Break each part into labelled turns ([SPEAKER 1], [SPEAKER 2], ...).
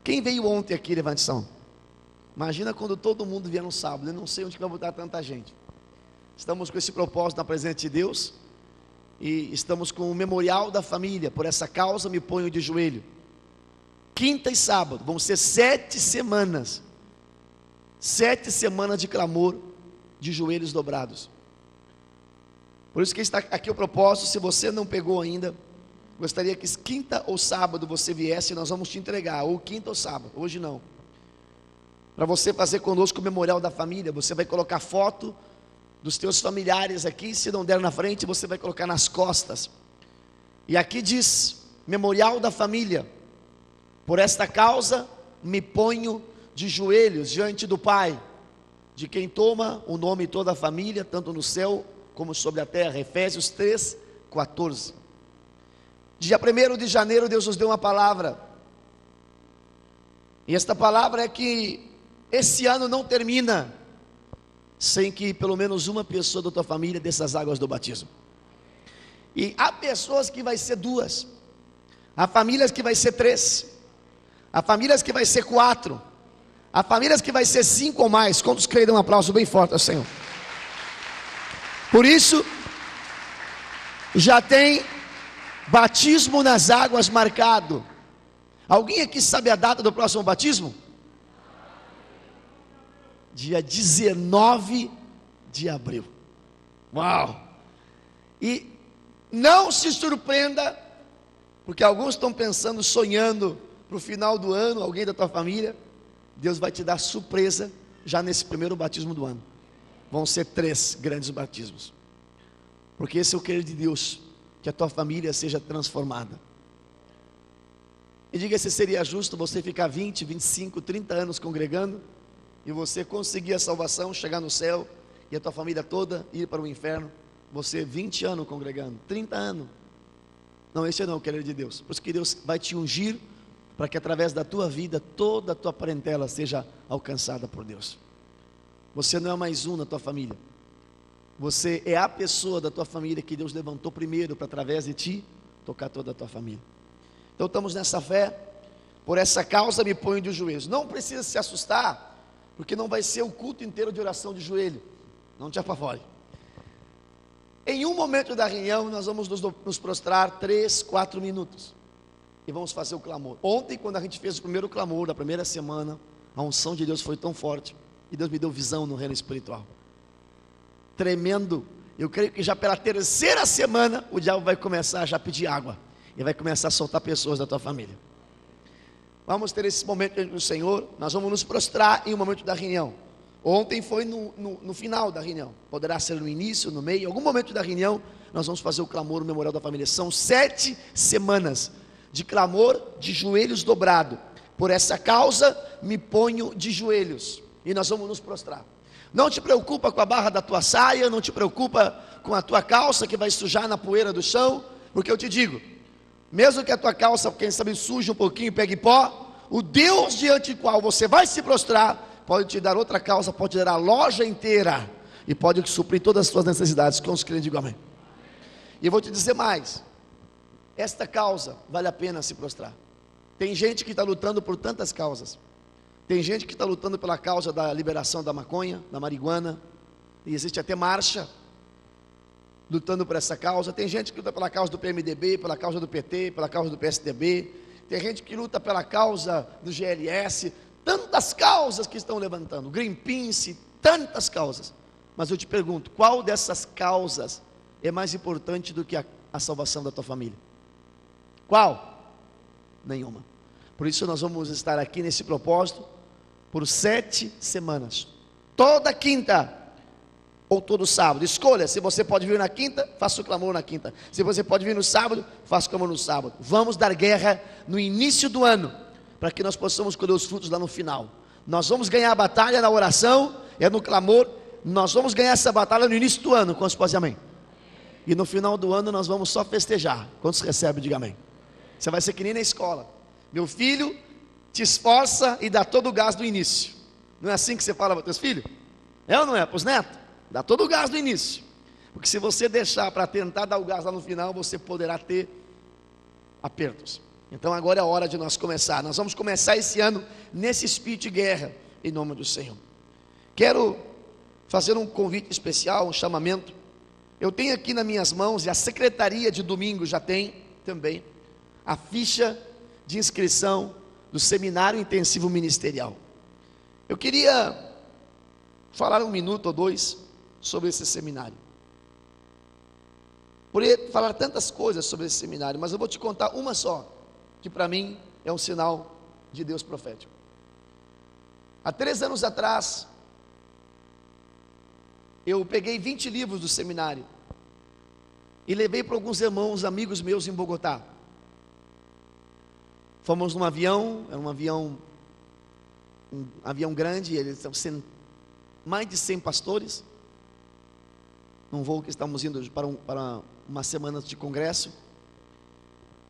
[SPEAKER 1] Quem veio ontem aqui, levante a mão. Imagina quando todo mundo vier no sábado. Eu não sei onde vai botar tanta gente. Estamos com esse propósito na presença de Deus. E estamos com o memorial da família. Por essa causa me ponho de joelho. Quinta e sábado, vão ser 7 semanas. 7 semanas de clamor, de joelhos dobrados. Por isso que está aqui o propósito. Se você não pegou ainda, gostaria que quinta ou sábado você viesse, nós vamos te entregar, ou quinta ou sábado, hoje não. Para você fazer conosco o memorial da família, você vai colocar foto dos teus familiares aqui, se não der na frente, você vai colocar nas costas. E aqui diz, memorial da família. Por esta causa, me ponho de joelhos diante do Pai, de quem toma o nome toda a família, tanto no céu como sobre a terra. Efésios 3:14. Dia 1º de janeiro, Deus nos deu uma palavra. E esta palavra é que esse ano não termina sem que pelo menos uma pessoa da tua família dessas águas do batismo. E há pessoas que vai ser 2, há famílias que vai ser 3, há famílias que vai ser 4, há famílias que vai ser 5 ou mais. Quantos creem? Um aplauso bem forte ao Senhor. Por isso, já tem batismo nas águas marcado. Alguém aqui sabe a data do próximo batismo? Dia 19 de abril. Uau! E não se surpreenda, porque alguns estão pensando, sonhando para o final do ano, alguém da tua família. Deus vai te dar surpresa já nesse primeiro batismo do ano. Vão ser 3 grandes batismos, porque esse é o querer de Deus, que a tua família seja transformada. E diga se seria justo você ficar 20, 25, 30 anos congregando, e você conseguir a salvação, chegar no céu, e a tua família toda ir para o inferno. Você 20 anos congregando, 30 anos. Não, esse não é o querer de Deus. Por isso que Deus vai te ungir, para que através da tua vida, toda a tua parentela seja alcançada por Deus. Você não é mais um na tua família. Você é a pessoa da tua família que Deus levantou primeiro, para através de ti, tocar toda a tua família. Então estamos nessa fé. Por essa causa me ponho de joelhos. Não precisa se assustar, porque não vai ser o culto inteiro de oração de joelho. Não te apavore. Em um momento da reunião, nós vamos nos prostrar 3, 4 minutos. E vamos fazer o clamor. Ontem, quando a gente fez o primeiro clamor da primeira semana, a unção de Deus foi tão forte. E Deus me deu visão no reino espiritual. Tremendo. Eu creio que já pela 3ª semana, o diabo vai começar a já pedir água. E vai começar a soltar pessoas da tua família. Vamos ter esse momento diante do Senhor. Nós vamos nos prostrar em um momento da reunião. Ontem foi no final da reunião. Poderá ser no início, no meio. Em algum momento da reunião, nós vamos fazer o clamor, o memorial da família. São 7 semanas de clamor, de joelhos dobrados. Por essa causa, me ponho de joelhos. E nós vamos nos prostrar. Não te preocupa com a barra da tua saia. Não te preocupa com a tua calça, que vai sujar na poeira do chão. Porque eu te digo, mesmo que a tua calça, quem sabe, suje um pouquinho e pegue pó, o Deus diante do qual você vai se prostrar, pode te dar outra calça, pode te dar a loja inteira, e pode suprir todas as suas necessidades. Com os crentes, digo amém. E eu vou te dizer mais, esta causa vale a pena se prostrar. Tem gente que está lutando por tantas causas. Tem gente que está lutando pela causa da liberação da maconha, da marihuana, e existe até marcha lutando por essa causa. Tem gente que luta pela causa do PMDB, pela causa do PT, pela causa do PSDB. Tem gente que luta pela causa do GLS. Tantas causas que estão levantando, Greenpeace, tantas causas. Mas eu te pergunto, qual dessas causas é mais importante do que a salvação da tua família? Qual? Nenhuma. Por isso nós vamos estar aqui nesse propósito por 7 semanas. Toda quinta ou todo sábado. Escolha, se você pode vir na quinta, faça o clamor na quinta. Se você pode vir no sábado, faça o clamor no sábado. Vamos dar guerra no início do ano, para que nós possamos colher os frutos lá no final. Nós vamos ganhar a batalha na oração, é no clamor. Nós vamos ganhar essa batalha no início do ano. Quantos podem dizer amém? E no final do ano nós vamos só festejar. Quantos recebem, diga amém. Você vai ser que nem na escola. Meu filho, te esforça e dá todo o gás do início. Não é assim que você fala para os teus filhos? É ou não é? Para os netos? Dá todo o gás no início. Porque se você deixar para tentar dar o gás lá no final, você poderá ter apertos. Então agora é a hora de nós começar. Nós vamos começar esse ano nesse espírito de guerra, em nome do Senhor. Quero fazer um convite especial, um chamamento. Eu tenho aqui nas minhas mãos, e a secretaria de domingo já tem também, a ficha de inscrição do Seminário Intensivo Ministerial. Eu queria falar um minuto ou dois sobre esse seminário. Poderia falar tantas coisas sobre esse seminário, mas eu vou te contar uma só, que para mim é um sinal de Deus profético. Há 3 anos atrás, eu peguei 20 livros do seminário e levei para alguns irmãos, amigos meus em Bogotá. Fomos num avião, era um avião grande, eles são mais de 100 pastores, num voo que estamos indo para uma semana de congresso,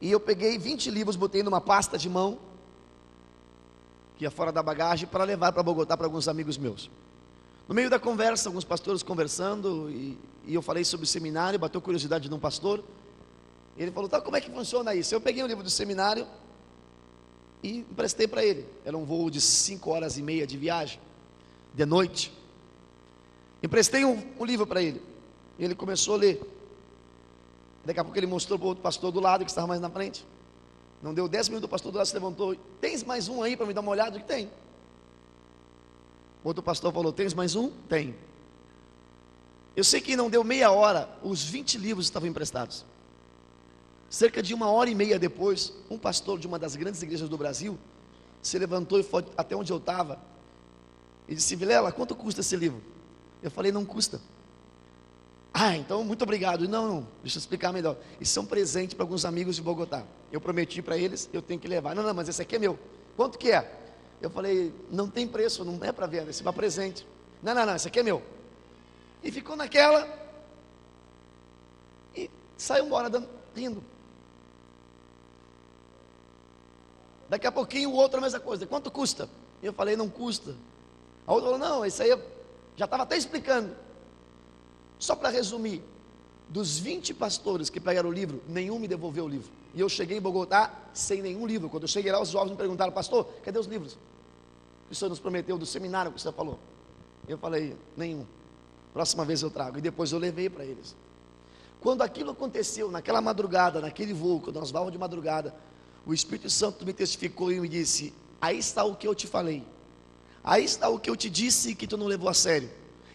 [SPEAKER 1] e eu peguei 20 livros, botei numa pasta de mão, que ia fora da bagagem, para levar para Bogotá para alguns amigos meus. No meio da conversa, alguns pastores conversando, e eu falei sobre o seminário, bateu curiosidade de um pastor, e ele falou, tá, como é que funciona isso? Eu peguei um livro do seminário, e emprestei para ele. Era um voo de 5 horas e meia de viagem, de noite. Emprestei um livro para ele, e ele começou a ler. Daqui a pouco ele mostrou para o outro pastor do lado, que estava mais na frente. Não deu 10 minutos, o pastor do lado se levantou, tens mais um aí para me dar uma olhada? Que tem. Outro pastor falou, tens mais um? Tem. Eu sei que não deu meia hora, os 20 livros estavam emprestados. Cerca de 1h30 depois, um pastor de uma das grandes igrejas do Brasil se levantou e foi até onde eu estava e disse, Vilela, quanto custa esse livro? Eu falei, não custa. Ah, então muito obrigado. Não, deixa eu explicar melhor. Isso é um presente para alguns amigos de Bogotá. Eu prometi para eles, eu tenho que levar. Não, mas esse aqui é meu. Quanto que é? Eu falei, não tem preço, não é para venda, esse é para presente. Não, esse aqui é meu. E ficou naquela e saiu embora rindo. Daqui a pouquinho o outro a mesma coisa, quanto custa? Eu falei, não custa. A outra falou, não, isso aí eu já estava até explicando. Só para resumir, dos 20 pastores que pegaram o livro, nenhum me devolveu o livro. E eu cheguei em Bogotá sem nenhum livro. Quando eu cheguei lá, os jovens me perguntaram, pastor, cadê os livros que o senhor nos prometeu do seminário que o senhor falou? Eu falei, nenhum. Próxima vez eu trago. E depois eu levei para eles. Quando aquilo aconteceu, naquela madrugada, naquele voo, quando nós vamos de madrugada, o Espírito Santo me testificou e me disse, aí está o que eu te falei, aí está o que eu te disse que tu não levou a sério.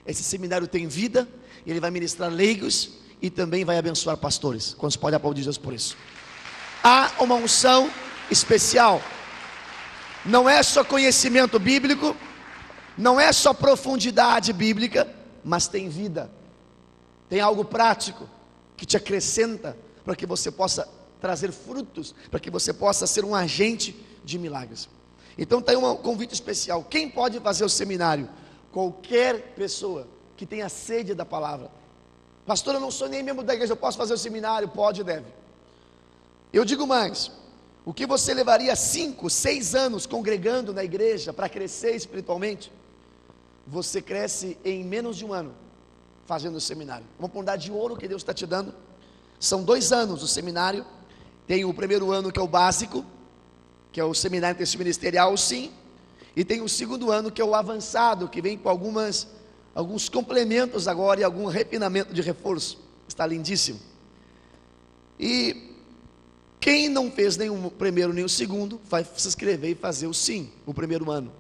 [SPEAKER 1] Esse seminário tem vida, ele vai ministrar leigos e também vai abençoar pastores. Quantos podem aplaudir Deus por isso? Há uma unção especial, não é só conhecimento bíblico, não é só profundidade bíblica, mas tem vida, tem algo prático que te acrescenta para que você possa trazer frutos, para que você possa ser um agente de milagres. Então tem um convite especial. Quem pode fazer o seminário? Qualquer pessoa que tenha sede da palavra. Pastor, eu não sou nem membro da igreja, eu posso fazer o seminário? Pode e deve. Eu digo mais, o que você levaria 5, 6 anos congregando na igreja para crescer espiritualmente, você cresce em menos de um ano fazendo o seminário. Uma oportunidade de ouro que Deus está te dando. São 2 anos o seminário. Tem o primeiro ano que é o básico, que é o seminário intensivo ministerial, sim. E tem o segundo ano que é o avançado, que vem com alguns complementos agora e algum refinamento de reforço. Está lindíssimo. E quem não fez nem o primeiro nem o segundo, vai se inscrever e fazer o sim, o primeiro ano.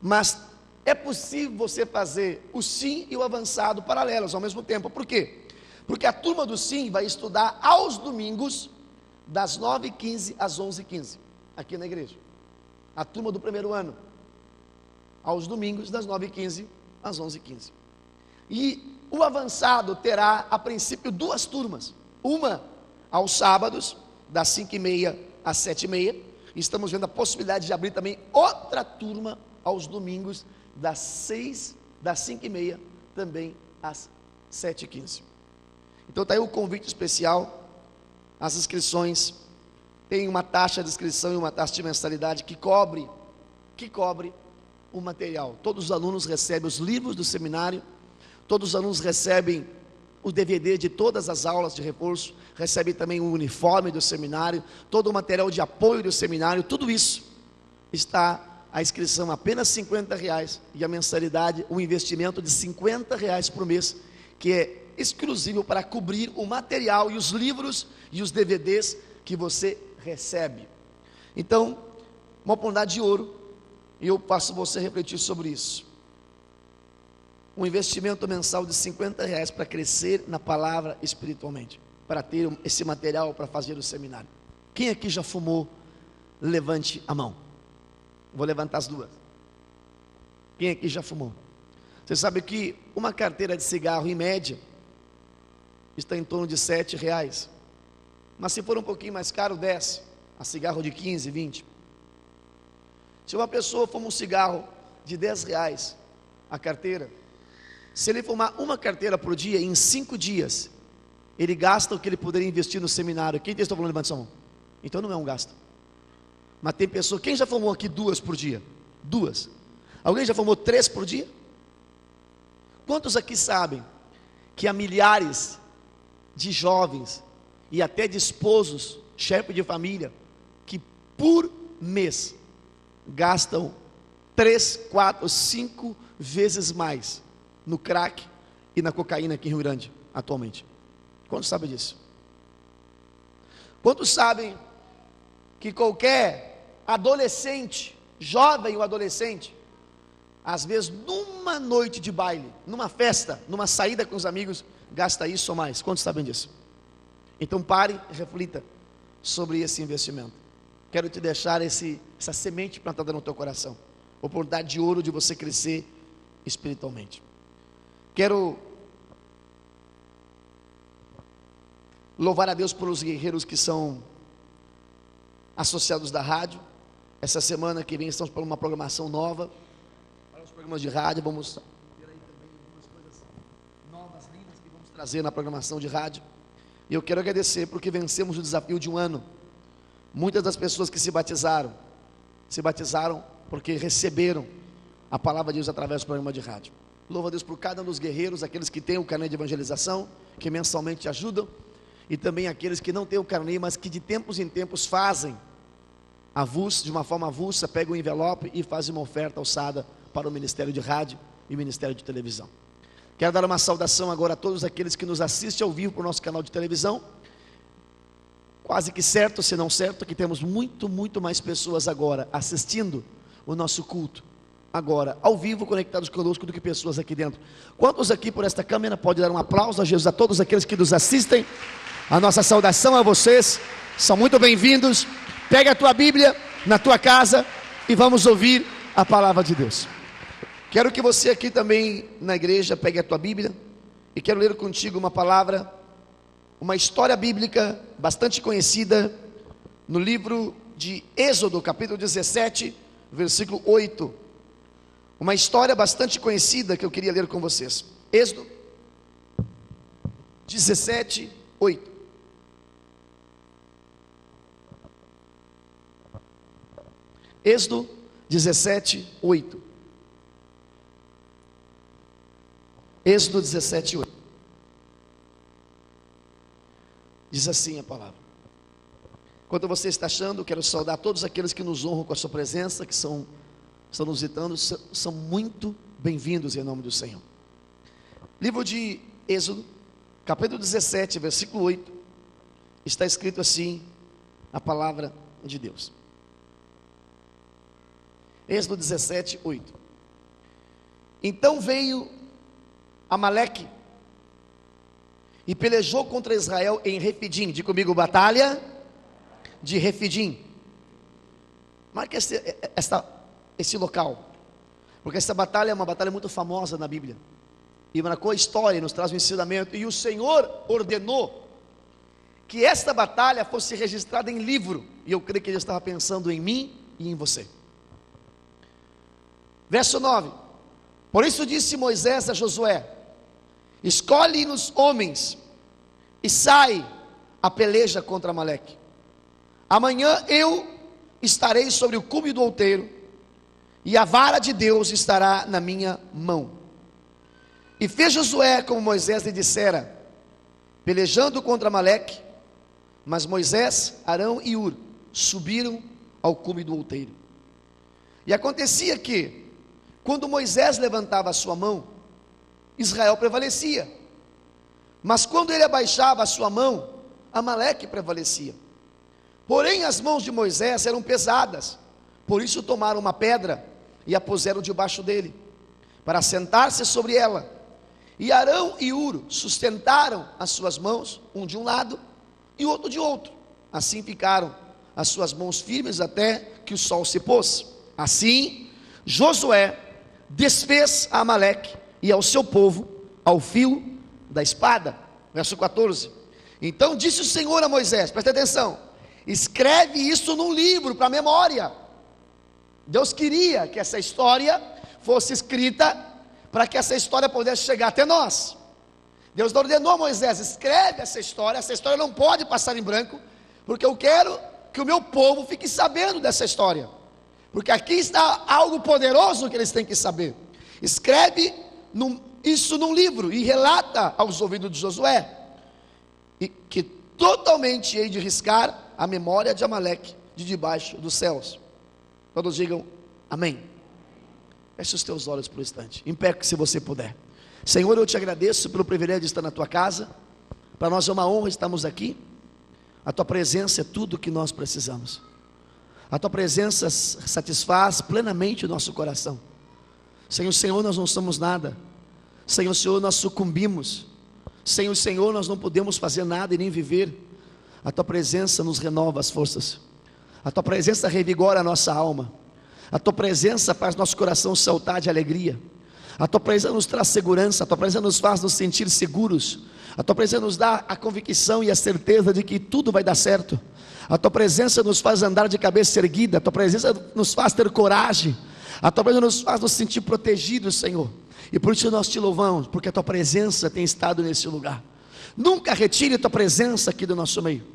[SPEAKER 1] Mas é possível você fazer o sim e o avançado paralelos ao mesmo tempo. Por quê? Porque a turma do sim vai estudar aos domingos, das 9h15 às 11h15, aqui na igreja. A turma do primeiro ano, aos domingos, das 9h15 às 11h15. E o avançado terá, a princípio, 2 turmas. Uma aos sábados, das 5h30 às 7h30. Estamos vendo a possibilidade de abrir também outra turma aos domingos, das 5h30 também às 7h15. Então está aí o convite especial. As inscrições, tem uma taxa de inscrição e uma taxa de mensalidade que cobre o material. Todos os alunos recebem os livros do seminário, todos os alunos recebem o DVD de todas as aulas de reforço, recebe também o uniforme do seminário, todo o material de apoio do seminário, tudo isso está a inscrição apenas R$50 e a mensalidade, um investimento de R$50 por mês, que é exclusivo para cobrir o material e os livros e os DVDs que você recebe. Então, uma oportunidade de ouro, e eu faço você refletir sobre isso. Um investimento mensal de R$50 para crescer na palavra espiritualmente, para ter esse material para fazer o seminário. Quem aqui já fumou? Levante a mão. Vou levantar as duas. Quem aqui já fumou? Você sabe que uma carteira de cigarro, em média, está em torno de R$7. Mas se for um pouquinho mais caro, desce a cigarro de 15, 20. Se uma pessoa fuma um cigarro de R$10 a carteira, se ele fumar uma carteira por dia, em 5 dias, ele gasta o que ele poderia investir no seminário. Quem está falando, levanta sua mão. Então não é um gasto. Mas tem pessoa, quem já fumou aqui 2 por dia? 2. Alguém já fumou 3 por dia? Quantos aqui sabem que há milhares de jovens e até de esposos, chefe de família, que por mês gastam 3, 4, 5 vezes mais no crack e na cocaína aqui em Rio Grande, atualmente? Quantos sabem disso? Quantos sabem que qualquer adolescente, jovem ou adolescente, às vezes numa noite de baile, numa festa, numa saída com os amigos, gasta isso ou mais? Quantos sabem disso? Então pare e reflita sobre esse investimento. Quero te deixar essa semente plantada no teu coração, oportunidade de ouro de você crescer espiritualmente. Quero louvar a Deus pelos guerreiros que são associados da rádio. Essa semana que vem estamos para uma programação nova para os programas de rádio. Vamos ter aí também algumas coisas novas, lindas, que vamos trazer na programação de rádio. E eu quero agradecer porque vencemos o desafio de um ano. Muitas das pessoas que se batizaram porque receberam a palavra de Deus através do programa de rádio. Louvo a Deus por cada um dos guerreiros, aqueles que têm o carnê de evangelização, que mensalmente ajudam, e também aqueles que não têm o carnê, mas que de tempos em tempos fazem de uma forma avulsa, pegam o envelope e fazem uma oferta alçada para o Ministério de Rádio e o Ministério de Televisão. Quero dar uma saudação agora a todos aqueles que nos assistem ao vivo para o nosso canal de televisão. Quase que certo, se não certo, que temos muito mais pessoas agora assistindo o nosso culto, agora, ao vivo, conectados conosco, do que pessoas aqui dentro. Quantos aqui por esta câmera pode dar um aplauso a Jesus, a todos aqueles que nos assistem? A nossa saudação a vocês, são muito bem-vindos. Pega a tua Bíblia na tua casa e vamos ouvir a palavra de Deus. Quero que você aqui também na igreja pegue a tua Bíblia e quero ler contigo uma palavra, uma história bíblica bastante conhecida no livro de Êxodo, capítulo 17, versículo 8. Uma história bastante conhecida que eu queria ler com vocês. Êxodo 17, 8. Êxodo 17, 8. Êxodo 17, 8. Diz assim a palavra. Enquanto você está achando, quero saudar todos aqueles que nos honram com a sua presença, que estão nos visitando, são muito bem-vindos em nome do Senhor. Livro de Êxodo, capítulo 17, versículo 8, está escrito assim, a palavra de Deus. Êxodo 17, 8. Então veio Amaleque e pelejou contra Israel em Refidim. Diga comigo, batalha de Refidim. Marque esse local, porque essa batalha é uma batalha muito famosa na Bíblia, e marcou a história, nos traz um ensinamento, e o Senhor ordenou que esta batalha fosse registrada em livro, e eu creio que Ele estava pensando em mim e em você. Verso 9. Por isso disse Moisés a Josué: escolhe-nos homens e sai a peleja contra Amaleque. Amanhã eu estarei sobre o cume do outeiro, e a vara de Deus estará na minha mão. E fez Josué como Moisés lhe dissera, pelejando contra Amaleque, mas Moisés, Arão e Hur subiram ao cume do outeiro. E acontecia que, quando Moisés levantava a sua mão, Israel prevalecia, mas quando ele abaixava a sua mão, Amaleque prevalecia. Porém as mãos de Moisés eram pesadas, por isso tomaram uma pedra e a puseram debaixo dele, para sentar-se sobre ela. E Arão e Hur sustentaram as suas mãos, um de um lado e outro de outro. Assim ficaram as suas mãos firmes até que o sol se pôs. Assim Josué desfez a Amaleque e ao seu povo ao fio da espada. Verso 14. Então disse o Senhor a Moisés, presta atenção, escreve isso num livro para memória. Deus queria que essa história fosse escrita para que essa história pudesse chegar até nós. Deus ordenou a Moisés, escreve essa história não pode passar em branco, porque eu quero que o meu povo fique sabendo dessa história, porque aqui está algo poderoso que eles têm que saber. Escreve isso num livro e relata aos ouvidos de Josué, e que totalmente hei de riscar a memória de Amaleque de debaixo dos céus. Todos digam amém. Feche os teus olhos por um instante, em pé se você puder. Senhor, eu te agradeço pelo privilégio de estar na tua casa. Para nós é uma honra estarmos aqui. A tua presença é tudo o que nós precisamos. A tua presença satisfaz plenamente o nosso coração. Sem o Senhor nós não somos nada. Sem o Senhor nós sucumbimos. Sem o Senhor nós não podemos fazer nada e nem viver. A tua presença nos renova as forças. A tua presença revigora a nossa alma. A tua presença faz nosso coração saltar de alegria. A tua presença nos traz segurança. A tua presença nos faz nos sentir seguros. A tua presença nos dá a convicção e a certeza de que tudo vai dar certo. A tua presença nos faz andar de cabeça erguida. A tua presença nos faz ter coragem. A tua presença nos faz nos sentir protegidos, Senhor. E por isso nós te louvamos, porque a tua presença tem estado nesse lugar. Nunca retire a tua presença aqui do nosso meio.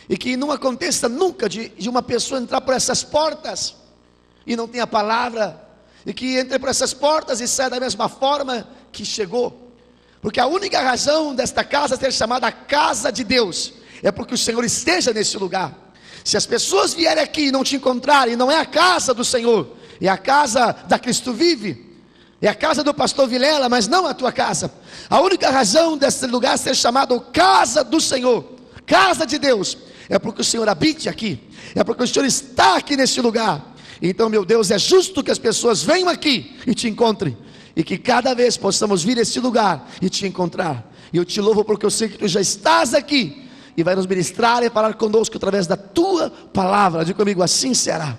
[SPEAKER 1] E que não aconteça nunca de uma pessoa entrar por essas portas e não tenha palavra, e que entre por essas portas e saia da mesma forma que chegou. Porque a única razão desta casa ser chamada casa de Deus é porque o Senhor esteja nesse lugar. Se as pessoas vierem aqui e não te encontrarem, não é a casa do Senhor, é a casa da Cristo Vive, é a casa do pastor Vilela, mas não a tua casa. A única razão desse lugar ser chamado casa do Senhor, casa de Deus, é porque o Senhor habite aqui, é porque o Senhor está aqui nesse lugar. Então, meu Deus, é justo que as pessoas venham aqui e te encontrem, e que cada vez possamos vir a esse lugar e te encontrar. E eu te louvo porque eu sei que tu já estás aqui e vai nos ministrar e falar conosco através da tua palavra. Diga comigo, assim será.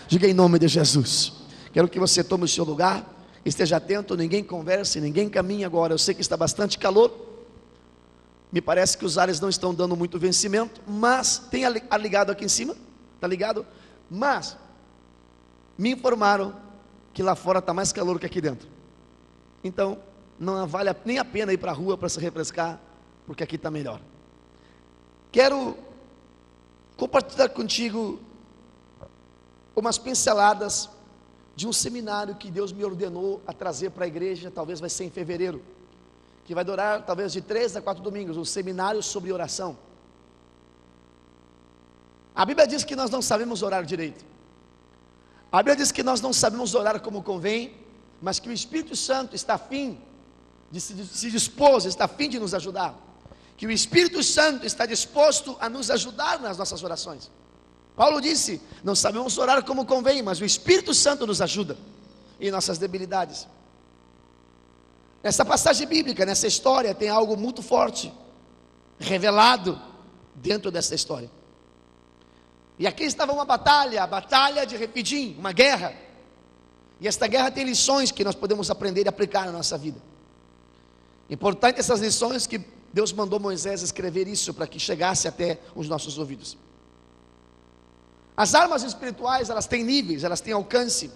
[SPEAKER 1] Diga em nome de Jesus. Quero que você tome o seu lugar, esteja atento, ninguém converse, ninguém caminhe agora. Eu sei que está bastante calor, me parece que os ares não estão dando muito vencimento, mas tem ar ligado aqui em cima, está ligado? Mas me informaram que lá fora está mais calor que aqui dentro. Então não vale nem a pena ir para a rua para se refrescar, porque aqui está melhor. Quero compartilhar contigo umas pinceladas de um seminário que Deus me ordenou a trazer para a igreja. Talvez vai ser em fevereiro, que vai durar talvez de 3 a 4 domingos, um seminário sobre oração. A Bíblia diz que nós não sabemos orar direito. A Bíblia diz que nós não sabemos orar como convém, mas que o Espírito Santo está a fim de se dispôs, está a fim de nos ajudar. Que o Espírito Santo está disposto a nos ajudar nas nossas orações. Paulo disse, não sabemos orar como convém, mas o Espírito Santo nos ajuda em nossas debilidades. Nessa passagem bíblica, nessa história, tem algo muito forte revelado dentro dessa história. E aqui estava uma batalha, a batalha de Refidim, uma guerra. E esta guerra tem lições que nós podemos aprender e aplicar na nossa vida. Importante essas lições que Deus mandou Moisés escrever isso para que chegasse até os nossos ouvidos. As armas espirituais, elas têm níveis, elas têm alcance.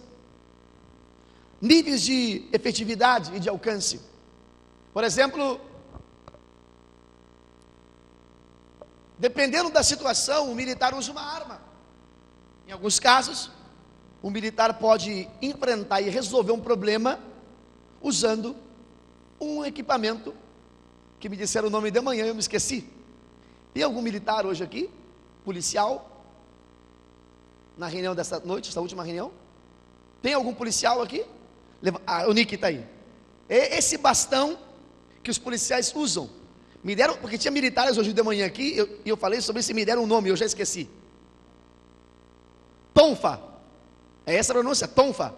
[SPEAKER 1] Níveis de efetividade e de alcance. Por exemplo, dependendo da situação, o militar usa uma arma. Em alguns casos, o militar pode enfrentar e resolver um problema usando um equipamento que me disseram o nome de manhã, eu me esqueci. Tem algum militar hoje aqui? Policial? Na reunião dessa noite, essa última reunião? Tem algum policial aqui? O Nick está aí. Esse bastão que os policiais usam, me deram, porque tinha militares hoje de manhã aqui, e eu falei sobre isso e me deram um nome, eu já esqueci. Tonfa. É essa a pronúncia, tonfa.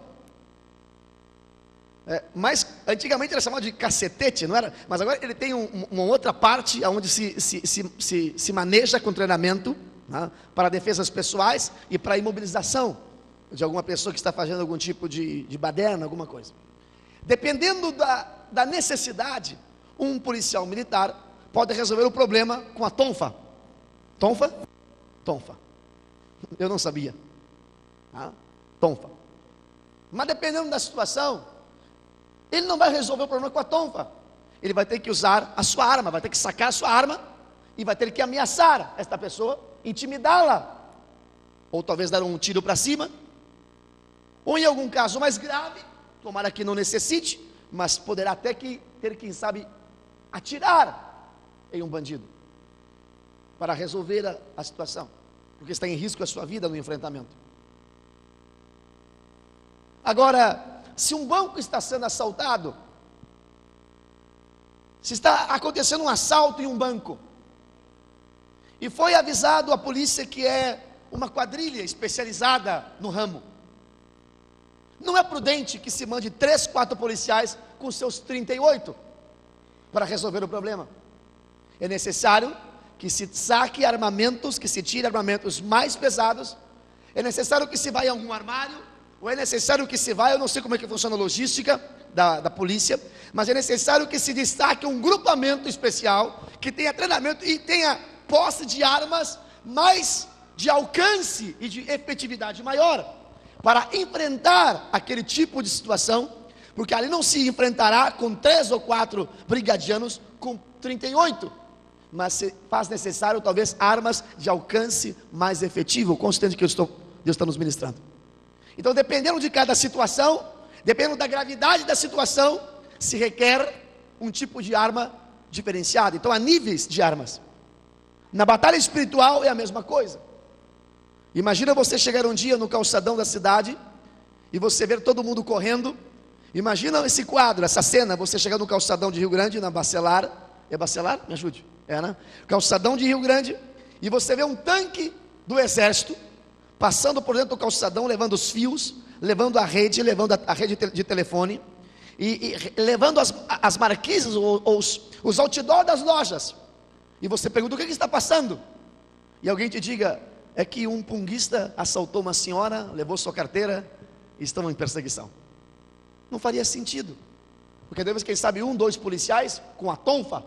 [SPEAKER 1] Mas antigamente era chamado de cacetete, não era? Mas agora ele tem uma outra parte onde se maneja com treinamento, né, para defesas pessoais e para imobilização de alguma pessoa que está fazendo algum tipo de baderna, alguma coisa. Dependendo da necessidade, um policial militar pode resolver o problema com a tonfa. Tonfa? Tonfa. Eu não sabia. Tonfa. Mas dependendo da situação, ele não vai resolver o problema com a tonfa. Ele vai ter que usar a sua arma, vai ter que sacar a sua arma e vai ter que ameaçar esta pessoa, intimidá-la, ou talvez dar um tiro para cima, ou em algum caso mais grave, tomara que não necessite, mas poderá até ter, quem sabe, atirar em um bandido para resolver a situação, porque está em risco a sua vida no enfrentamento. Agora, se um banco está sendo assaltado, se está acontecendo um assalto em um banco, e foi avisado a polícia que é uma quadrilha especializada no ramo, não é prudente que se mande 3, 4 policiais com seus 38 para resolver o problema. É necessário que se saque armamentos, que se tire armamentos mais pesados. É necessário que se vá em algum armário, ou é necessário que se vá, eu não sei como é que funciona a logística da polícia, mas é necessário que se destaque um grupamento especial, que tenha treinamento e tenha posse de armas mais de alcance e de efetividade maior, para enfrentar aquele tipo de situação, porque ali não se enfrentará com 3 ou 4 brigadianos com 38, mas se faz necessário talvez armas de alcance mais efetivo, constante que Deus está nos ministrando. Então, dependendo de cada situação, dependendo da gravidade da situação, se requer um tipo de arma diferenciada. Então, há níveis de armas. Na batalha espiritual é a mesma coisa. Imagina você chegar um dia no calçadão da cidade e você ver todo mundo correndo. Imagina esse quadro, essa cena, você chegar no calçadão de Rio Grande, na Bacelar. É Bacelar? Me ajude. Né? Calçadão de Rio Grande, e você vê um tanque do exército passando por dentro do calçadão, levando os fios, levando a rede de telefone, e levando as marquises, os outdoors das lojas. E você pergunta: o que está passando? E alguém te diga: é que um punguista assaltou uma senhora, levou sua carteira e estão em perseguição. Não faria sentido, porque talvez, quem sabe, 1, 2 policiais com a tonfa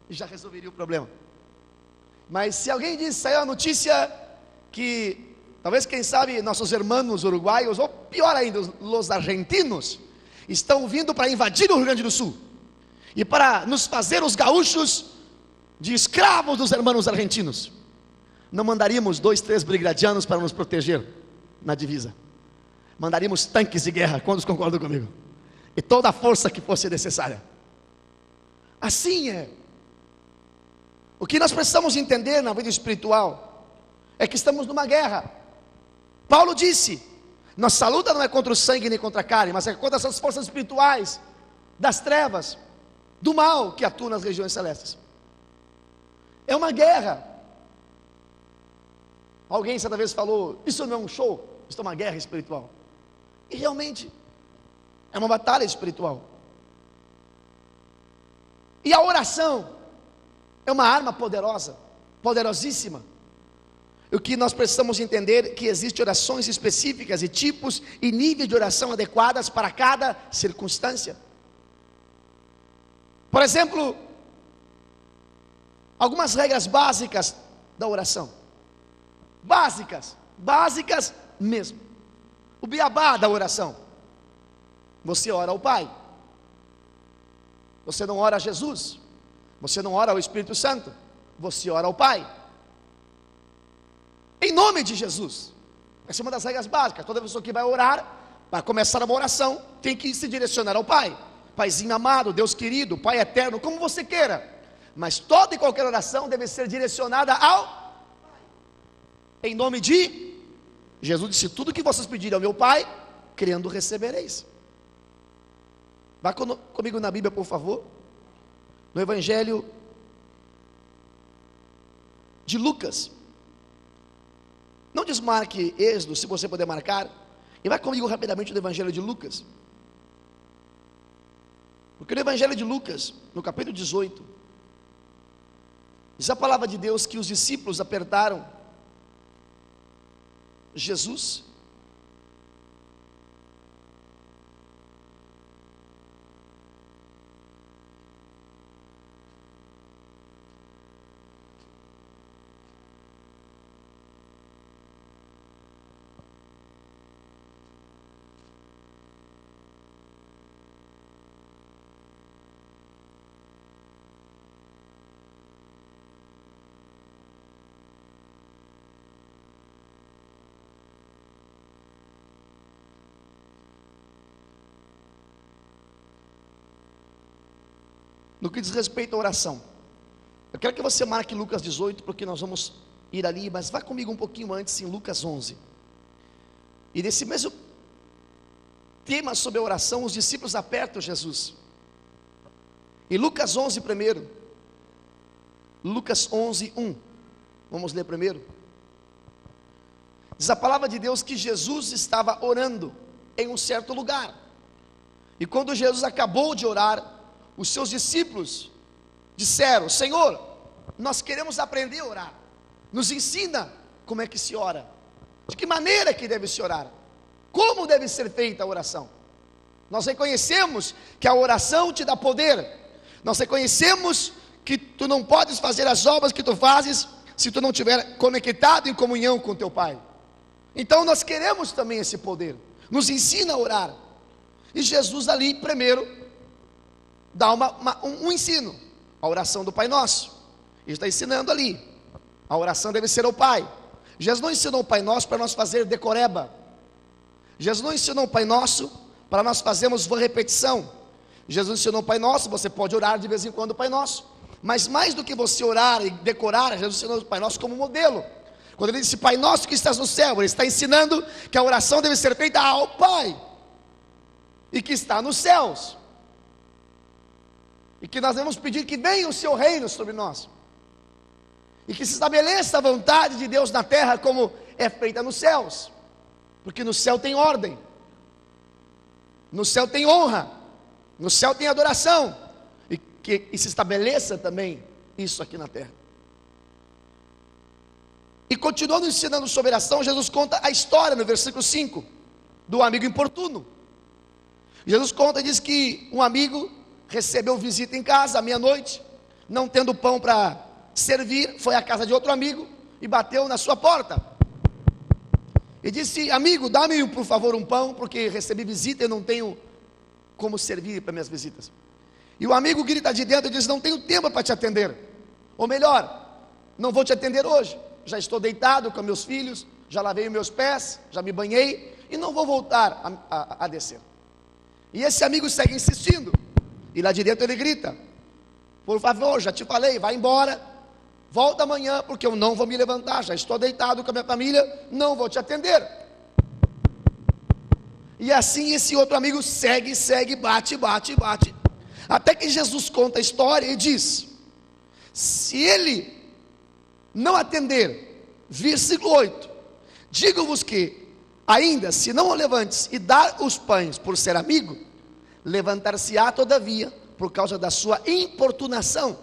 [SPEAKER 1] e já resolveria o problema. Mas se alguém diz, saiu a notícia que talvez, quem sabe, nossos irmãos uruguaios, ou pior ainda, os argentinos, estão vindo para invadir o Rio Grande do Sul e para nos fazer os gaúchos de escravos dos irmãos argentinos, não mandaríamos 2, 3 brigadianos para nos proteger na divisa? Mandaríamos tanques de guerra. Quantos concordam comigo? E toda a força que fosse necessária. Assim é. O que nós precisamos entender na vida espiritual é que estamos numa guerra. Paulo disse: nossa luta não é contra o sangue nem contra a carne, mas é contra essas forças espirituais das trevas, do mal que atuam nas regiões celestes. É uma guerra. Alguém certa vez falou: isso não é um show, isso é uma guerra espiritual. E realmente é uma batalha espiritual. E a oração é uma arma poderosa, poderosíssima. O que nós precisamos entender é que existem orações específicas e tipos e níveis de oração adequadas para cada circunstância. Por exemplo, algumas regras básicas da oração. Básicas mesmo. O beabá da oração: você ora ao Pai, você não ora a Jesus, você não ora ao Espírito Santo, você ora ao Pai, em nome de Jesus. Essa é uma das regras básicas. Toda pessoa que vai orar, para começar uma oração, tem que se direcionar ao Pai. Paizinho amado, Deus querido, Pai eterno, como você queira. Mas toda e qualquer oração deve ser direcionada ao em nome de Jesus disse: tudo que vocês pedirem ao meu Pai, crendo recebereis. Vá comigo na Bíblia, por favor. No Evangelho de Lucas. Não desmarque Êxodo, se você puder marcar. E vai comigo rapidamente no Evangelho de Lucas. Porque no Evangelho de Lucas, no capítulo 18, diz a palavra de Deus que os discípulos apertaram Jesus. No que diz respeito à oração, eu quero que você marque Lucas 18, porque nós vamos ir ali, mas vá comigo um pouquinho antes em Lucas 11. E nesse mesmo tema sobre a oração, os discípulos apertam Jesus. Em Lucas 11 primeiro, Lucas 11, 1, vamos ler primeiro. Diz a palavra de Deus que Jesus estava orando em um certo lugar. E quando Jesus acabou de orar, os seus discípulos disseram: Senhor, nós queremos aprender a orar, nos ensina como é que se ora, de que maneira que deve se orar, como deve ser feita a oração. Nós reconhecemos que a oração te dá poder, nós reconhecemos que tu não podes fazer as obras que tu fazes se tu não estiver conectado em comunhão com teu Pai. Então nós queremos também esse poder, nos ensina a orar. E Jesus ali primeiro dá um ensino, a oração do Pai Nosso. Ele está ensinando ali, a oração deve ser ao Pai. Jesus não ensinou o Pai Nosso para nós fazer decoreba. Jesus não ensinou o Pai Nosso para nós fazermos uma repetição. Jesus ensinou o Pai Nosso, você pode orar de vez em quando o Pai Nosso, mas mais do que você orar e decorar, Jesus ensinou o Pai Nosso como modelo. Quando ele disse Pai Nosso que estás no céu, ele está ensinando que a oração deve ser feita ao Pai, e que está nos céus, e que nós devemos pedir que venha o seu reino sobre nós, e que se estabeleça a vontade de Deus na terra como é feita nos céus, porque no céu tem ordem, no céu tem honra, no céu tem adoração, e se estabeleça também isso aqui na terra. E continuando ensinando sobre oração, Jesus conta a história no versículo 5, do amigo importuno. Jesus conta e diz que um amigo recebeu visita em casa à meia-noite, não tendo pão para servir, foi à casa de outro amigo e bateu na sua porta. E disse: amigo, dá-me por favor um pão, porque recebi visita e não tenho como servir para minhas visitas. E o amigo grita de dentro e diz: não tenho tempo para te atender, ou melhor, não vou te atender hoje, já estou deitado com meus filhos, já lavei os meus pés, já me banhei e não vou voltar a descer. E esse amigo segue insistindo, e lá de dentro ele grita: por favor, já te falei, vai embora, volta amanhã, porque eu não vou me levantar, já estou deitado com a minha família, não vou te atender. E assim esse outro amigo segue, bate, até que Jesus conta a história e diz: se ele não atender, versículo 8, digo-vos que ainda se não o levantes e dar os pães por ser amigo, levantar-se-á todavia por causa da sua importunação,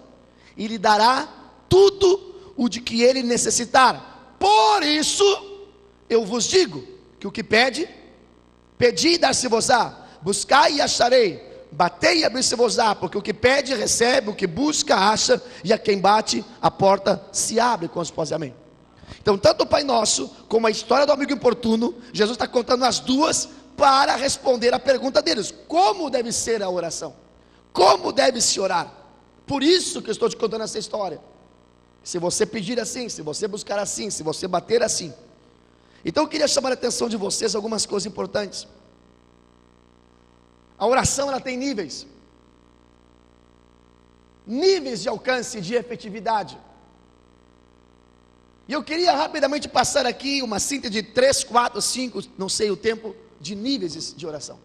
[SPEAKER 1] e lhe dará tudo o de que ele necessitar. Por isso eu vos digo que o que pede, pedi e dar-se-vos-á, buscai e acharei, batei e abrir-se-vos-á, porque o que pede recebe, o que busca acha, e a quem bate a porta se abre. Com os pós, amém. Então tanto o Pai Nosso como a história do amigo importuno, Jesus está contando as duas para responder a pergunta deles: como deve ser a oração, como deve se orar. Por isso que eu estou te contando essa história. Se você pedir assim, se você buscar assim, se você bater assim. Então eu queria chamar a atenção de vocês algumas coisas importantes. A oração ela tem níveis. níveis de alcance, de efetividade. E eu queria rapidamente passar aqui uma síntese de 3, 4, 5, não sei o tempo, de níveis de oração.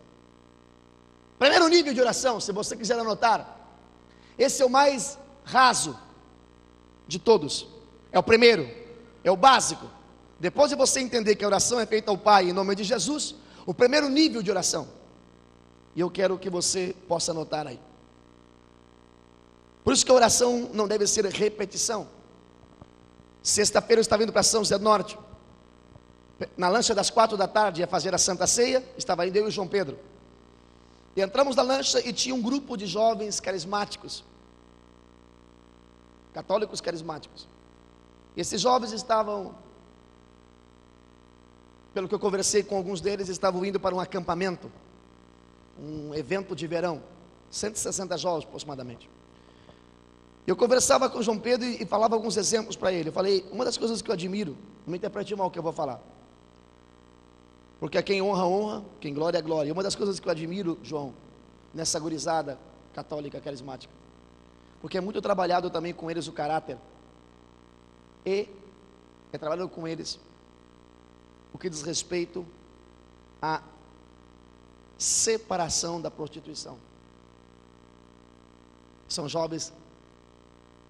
[SPEAKER 1] Primeiro nível de oração, se você quiser anotar, esse é o mais raso de todos, é o primeiro, é o básico. Depois de você entender que a oração é feita ao Pai em nome de Jesus, o primeiro nível de oração, e eu quero que você possa anotar aí. Por isso que a oração não deve ser repetição. Sexta-feira eu estava indo para São José do Norte, na lancha das 4 da tarde, ia fazer a Santa Ceia, estava indo eu e o João Pedro, e entramos na lancha e tinha um grupo de jovens carismáticos, católicos carismáticos. E esses jovens estavam, pelo que eu conversei com alguns deles, estavam indo para um acampamento, um evento de verão, 160 jovens aproximadamente. Eu conversava com o João Pedro e falava alguns exemplos para ele. Eu falei, uma das coisas que eu admiro, não me interprete mal o que eu vou falar, porque a quem honra, honra, quem glória, glória. E uma das coisas que eu admiro, João, nessa gurizada católica carismática, porque é muito trabalhado também com eles o caráter, e é trabalhado com eles o que diz respeito à separação da prostituição. São jovens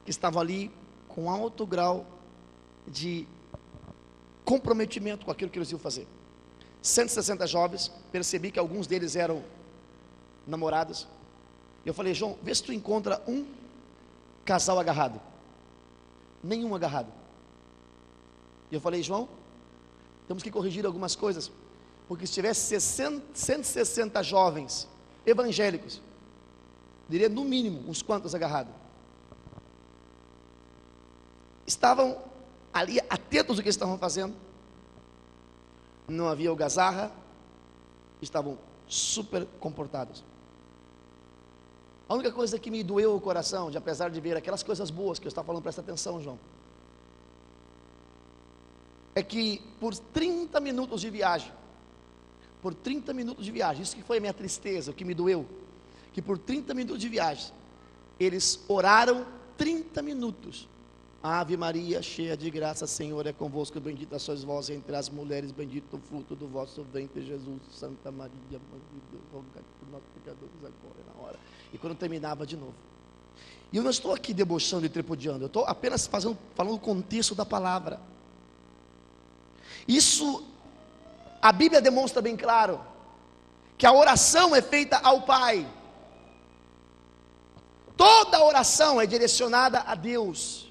[SPEAKER 1] que estavam ali com alto grau de comprometimento com aquilo que eles iam fazer. 160 jovens, percebi que alguns deles eram namorados. Eu falei, João, vê se tu encontra um casal agarrado. Nenhum agarrado. E eu falei, João, temos que corrigir algumas coisas, porque se tivesse 160 jovens evangélicos, diria no mínimo uns quantos agarrados. Estavam ali atentos ao que estavam fazendo, não havia algazarra, estavam super comportados. A única coisa que me doeu o coração, de apesar de ver aquelas coisas boas que eu estava falando, presta atenção, João, é que por 30 minutos de viagem, isso que foi a minha tristeza, o que me doeu, que por 30 minutos de viagem, eles oraram 30 minutos, Ave Maria, cheia de graça, Senhor é convosco, bendita sois vós entre as mulheres, bendito o fruto do vosso ventre, Jesus. Santa Maria, Mãe de Deus, rogai por nós pecadores agora e na hora. E quando terminava de novo. E eu não estou aqui debochando e tripudiando, eu estou apenas falando o contexto da palavra. Isso, a Bíblia demonstra bem claro, que a oração é feita ao Pai. Toda oração é direcionada a Deus.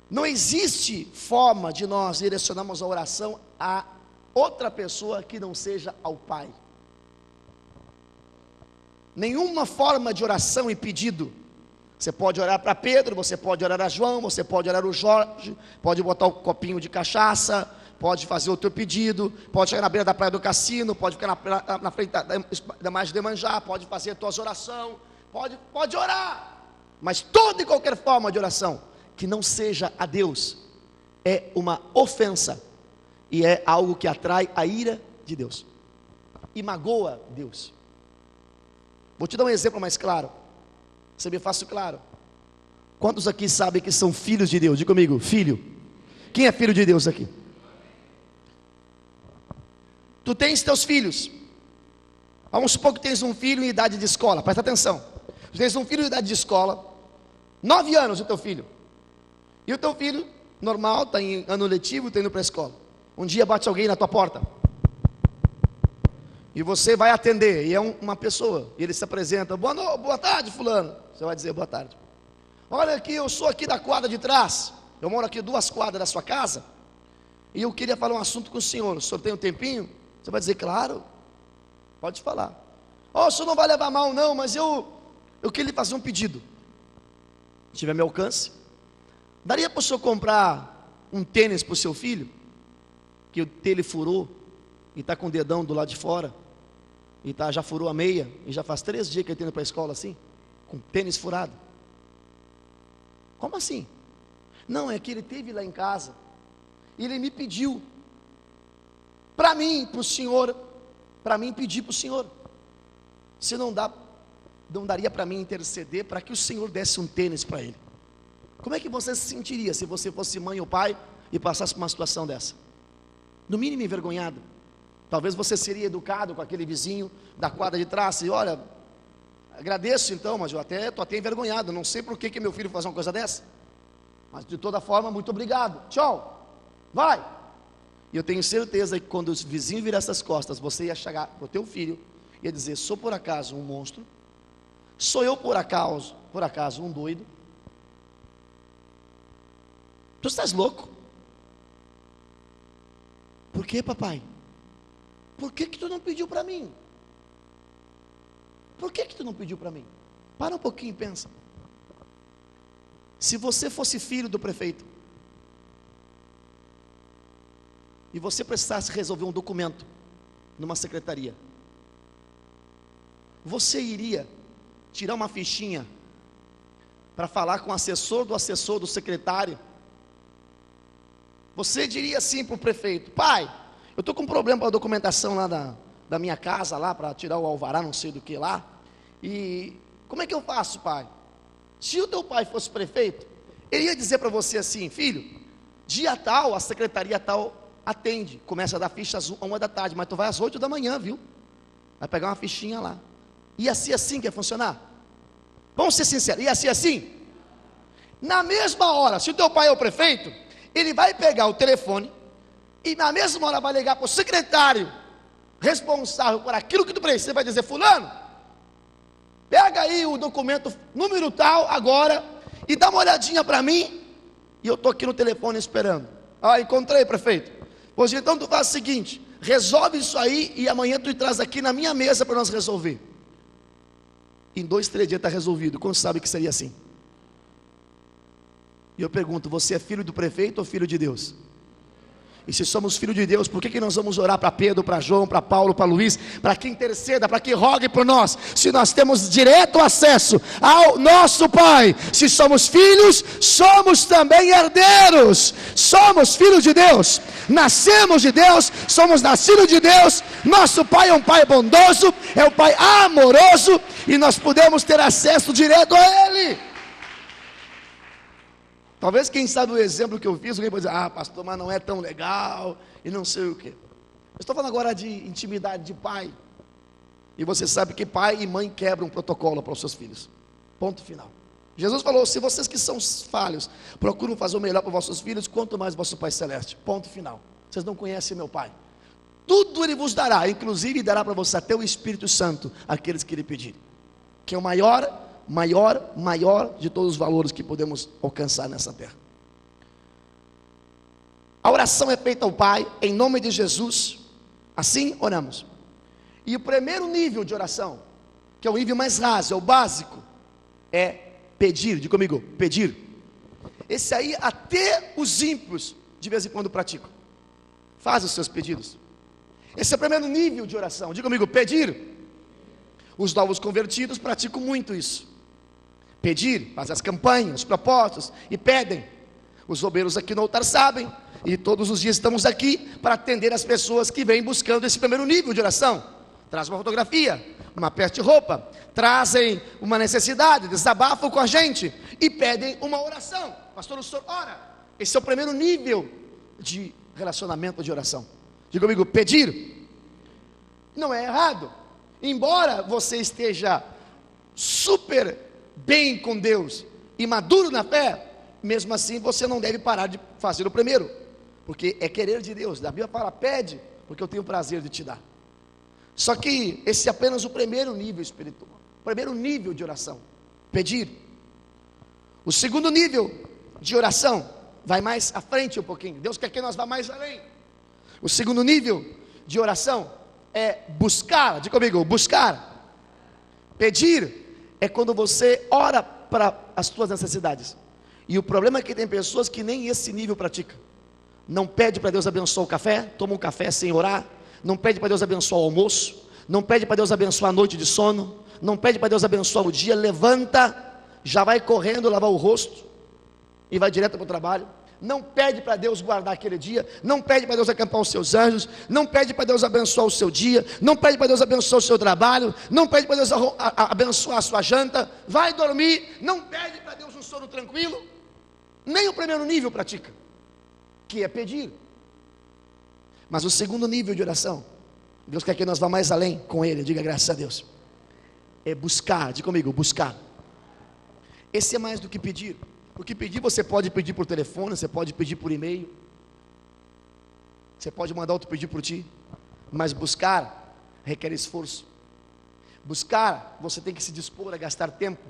[SPEAKER 1] Não existe forma de nós direcionarmos a oração a outra pessoa que não seja ao Pai. Nenhuma forma de oração e pedido. Você pode orar para Pedro, você pode orar a João, você pode orar o Jorge, pode botar um copinho de cachaça, pode fazer o teu pedido, pode chegar na beira da praia do cassino, pode ficar na frente da margem de Iemanjá, pode fazer as tuas orações, pode orar. Mas toda e qualquer forma de oração que não seja a Deus, é uma ofensa, e é algo que atrai a ira de Deus, e magoa Deus. Vou te dar um exemplo mais claro, você me faça claro. Quantos aqui sabem que são filhos de Deus? Diga comigo, filho. Quem é filho de Deus aqui? Tu tens teus filhos, vamos supor que tens um filho em idade de escola, presta atenção, tu tens um filho em idade de escola, 9 anos o teu filho, e o teu filho, normal, está em ano letivo, está indo para a escola. Um dia bate alguém na tua porta, e você vai atender, e é uma pessoa, e ele se apresenta, boa tarde fulano, você vai dizer boa tarde. Olha aqui, eu sou aqui da quadra de trás, eu moro aqui 2 quadras da sua casa, e eu queria falar um assunto com o senhor tem um tempinho? Você vai dizer, claro, pode falar. O senhor não vai levar mal não, mas eu queria lhe fazer um pedido, se tiver meu alcance. Daria para o senhor comprar um tênis para o seu filho, que o dele furou, e está com o dedão do lado de fora, e já furou a meia, e já faz 3 dias que ele está indo para a escola assim, com tênis furado. Como assim? Não, é que ele teve lá em casa, e ele me pediu, para mim pedir para o senhor, se não dá não daria para mim interceder para que o Senhor desse um tênis para ele? Como é que você se sentiria se você fosse mãe ou pai e passasse por uma situação dessa? No mínimo envergonhado. Talvez você seria educado com aquele vizinho da quadra de trás, e olha, agradeço então, mas eu estou até envergonhado, não sei por que meu filho faz uma coisa dessa, mas de toda forma, muito obrigado, tchau, vai. E eu tenho certeza que quando o vizinho virasse as costas, você ia chegar para o teu filho e ia dizer: sou por acaso um monstro? Sou eu por acaso um doido? Tu estás louco? Por que, papai? Por que tu não pediu para mim? Por que tu não pediu para mim? Para um pouquinho e pensa. Se você fosse filho do prefeito e você precisasse resolver um documento numa secretaria, você iria tirar uma fichinha para falar com o assessor do secretário? Você diria assim para o prefeito: pai, eu estou com um problema com a documentação lá da minha casa, lá para tirar o alvará, não sei do que lá, e como é que eu faço, pai? Se o teu pai fosse prefeito, ele ia dizer para você assim: filho, dia tal, a secretaria tal atende, começa a dar ficha às 1 da tarde, mas tu vai às 8 da manhã, viu? Vai pegar uma fichinha lá. Ia ser assim que ia funcionar? Vamos ser sinceros, ia ser assim? Na mesma hora, se o teu pai é o prefeito, ele vai pegar o telefone e na mesma hora vai ligar para o secretário responsável por aquilo que tu precisa, vai dizer: fulano, pega aí o documento número tal agora e dá uma olhadinha para mim, e eu estou aqui no telefone esperando. Ah, encontrei, prefeito. Pois então tu faz o seguinte: resolve isso aí e amanhã tu traz aqui na minha mesa para nós resolver. Em 2, 3 dias está resolvido. Como sabe que seria assim? E eu pergunto: você é filho do prefeito ou filho de Deus? E se somos filhos de Deus, por que nós vamos orar para Pedro, para João, para Paulo, para Luiz, para que interceda, para que rogue por nós, se nós temos direto acesso ao nosso Pai? Se somos filhos, somos também herdeiros. Somos filhos de Deus, nascemos de Deus, somos nascidos de Deus. Nosso Pai é um Pai bondoso, é um Pai amoroso, e nós podemos ter acesso direto a Ele. Talvez, quem sabe, o exemplo que eu fiz, alguém pode dizer: ah, pastor, mas não é tão legal, e não sei o que. Eu estou falando agora de intimidade de pai. E você sabe que pai e mãe quebram um protocolo para os seus filhos. Ponto final. Jesus falou: se vocês que são falhos procuram fazer o melhor para os vossos filhos, quanto mais vosso Pai Celeste. Ponto final. Vocês não conhecem meu Pai. Tudo Ele vos dará, inclusive dará para você até o Espírito Santo, aqueles que Ele pedirem. Que é o maior de todos os valores que podemos alcançar nessa terra. A oração é feita ao Pai, em nome de Jesus. Assim oramos. E o primeiro nível de oração, que é o nível mais raso, é o básico, é pedir. Diga comigo: pedir. Esse aí até os ímpios de vez em quando praticam. Faz os seus pedidos. Esse é o primeiro nível de oração. Diga comigo: pedir. Os novos convertidos praticam muito isso. Pedir, fazem as campanhas, os propósitos e pedem. Os obreiros aqui no altar sabem, e todos os dias estamos aqui para atender as pessoas que vêm buscando esse primeiro nível de oração. Traz uma fotografia, uma peça de roupa, trazem uma necessidade, desabafam com a gente e pedem uma oração. Pastor, o senhor ora. Esse é o primeiro nível de relacionamento de oração. Diga comigo: pedir. Não é errado. Embora você esteja super bem com Deus e maduro na fé, mesmo assim você não deve parar de fazer o primeiro, porque é querer de Deus. A Bíblia fala: pede, porque eu tenho prazer de te dar. Só que esse é apenas o primeiro nível espiritual, o primeiro nível de oração, pedir. O segundo nível de oração vai mais à frente um pouquinho. Deus quer que nós vá mais além. O segundo nível de oração é buscar. Diga comigo: buscar. Pedir é quando você ora para as suas necessidades. E o problema é que tem pessoas que nem esse nível praticam. Não pede para Deus abençoar o café, toma um café sem orar. Não pede para Deus abençoar o almoço. Não pede para Deus abençoar a noite de sono. Não pede para Deus abençoar o dia. Levanta, já vai correndo lavar o rosto e vai direto para o trabalho. Não pede para Deus guardar aquele dia, não pede para Deus acampar os seus anjos, não pede para Deus abençoar o seu dia, não pede para Deus abençoar o seu trabalho, não pede para Deus abençoar a sua janta. Vai dormir, não pede para Deus um sono tranquilo. Nem o primeiro nível pratica, que é pedir. Mas o segundo nível de oração, Deus quer que nós vá mais além com Ele, diga graças a Deus, é buscar. Diga comigo, buscar. Esse é mais do que pedir. Porque pedir, você pode pedir por telefone, você pode pedir por e-mail, você pode mandar outro pedir por ti. Mas buscar requer esforço. Buscar, você tem que se dispor a gastar tempo.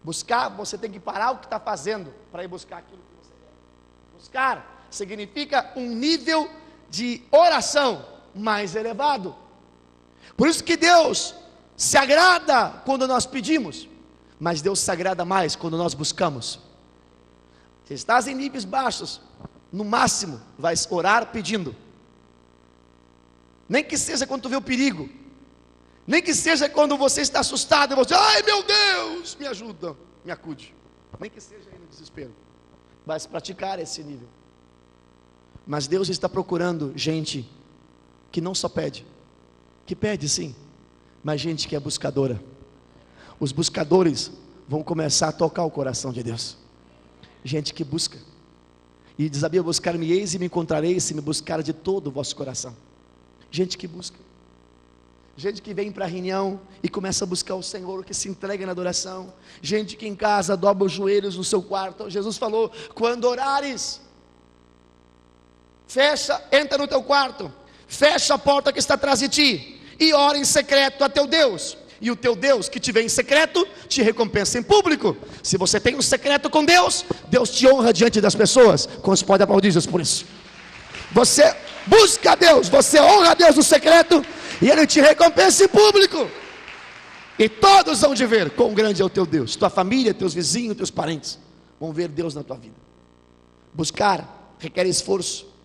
[SPEAKER 1] Buscar, você tem que parar o que está fazendo para ir buscar aquilo que você quer. Buscar significa um nível de oração mais elevado. Por isso que Deus se agrada quando nós pedimos, mas Deus se agrada mais quando nós buscamos. Se estás em níveis baixos, no máximo vais orar pedindo. Nem que seja quando tu vê o perigo, nem que seja quando você está assustado e você, ai meu Deus, me ajuda, me acude. Nem que seja aí no desespero, vais praticar esse nível. Mas Deus está procurando gente que não só pede, que pede sim, mas gente que é buscadora. Os buscadores vão começar a tocar o coração de Deus. Gente que busca. E diz a Bíblia, buscar-me-eis e me encontrareis, se me buscar de todo o vosso coração. Gente que busca. Gente que vem para a reunião e começa a buscar o Senhor, que se entrega na adoração. Gente que em casa dobra os joelhos no seu quarto. Jesus falou, quando orares, fecha, entra no teu quarto, fecha a porta que está atrás de ti, e ora em secreto a teu Deus, e o teu Deus que te vê em secreto, te recompensa em público. Se você tem um secreto com Deus, Deus te honra diante das pessoas. Quantos podem aplaudir Jesus por isso? Você busca a Deus, você honra a Deus no secreto, e Ele te recompensa em público, e todos vão te ver quão grande é o teu Deus. Tua família, teus vizinhos, teus parentes vão ver Deus na tua vida. Buscar requer esforço.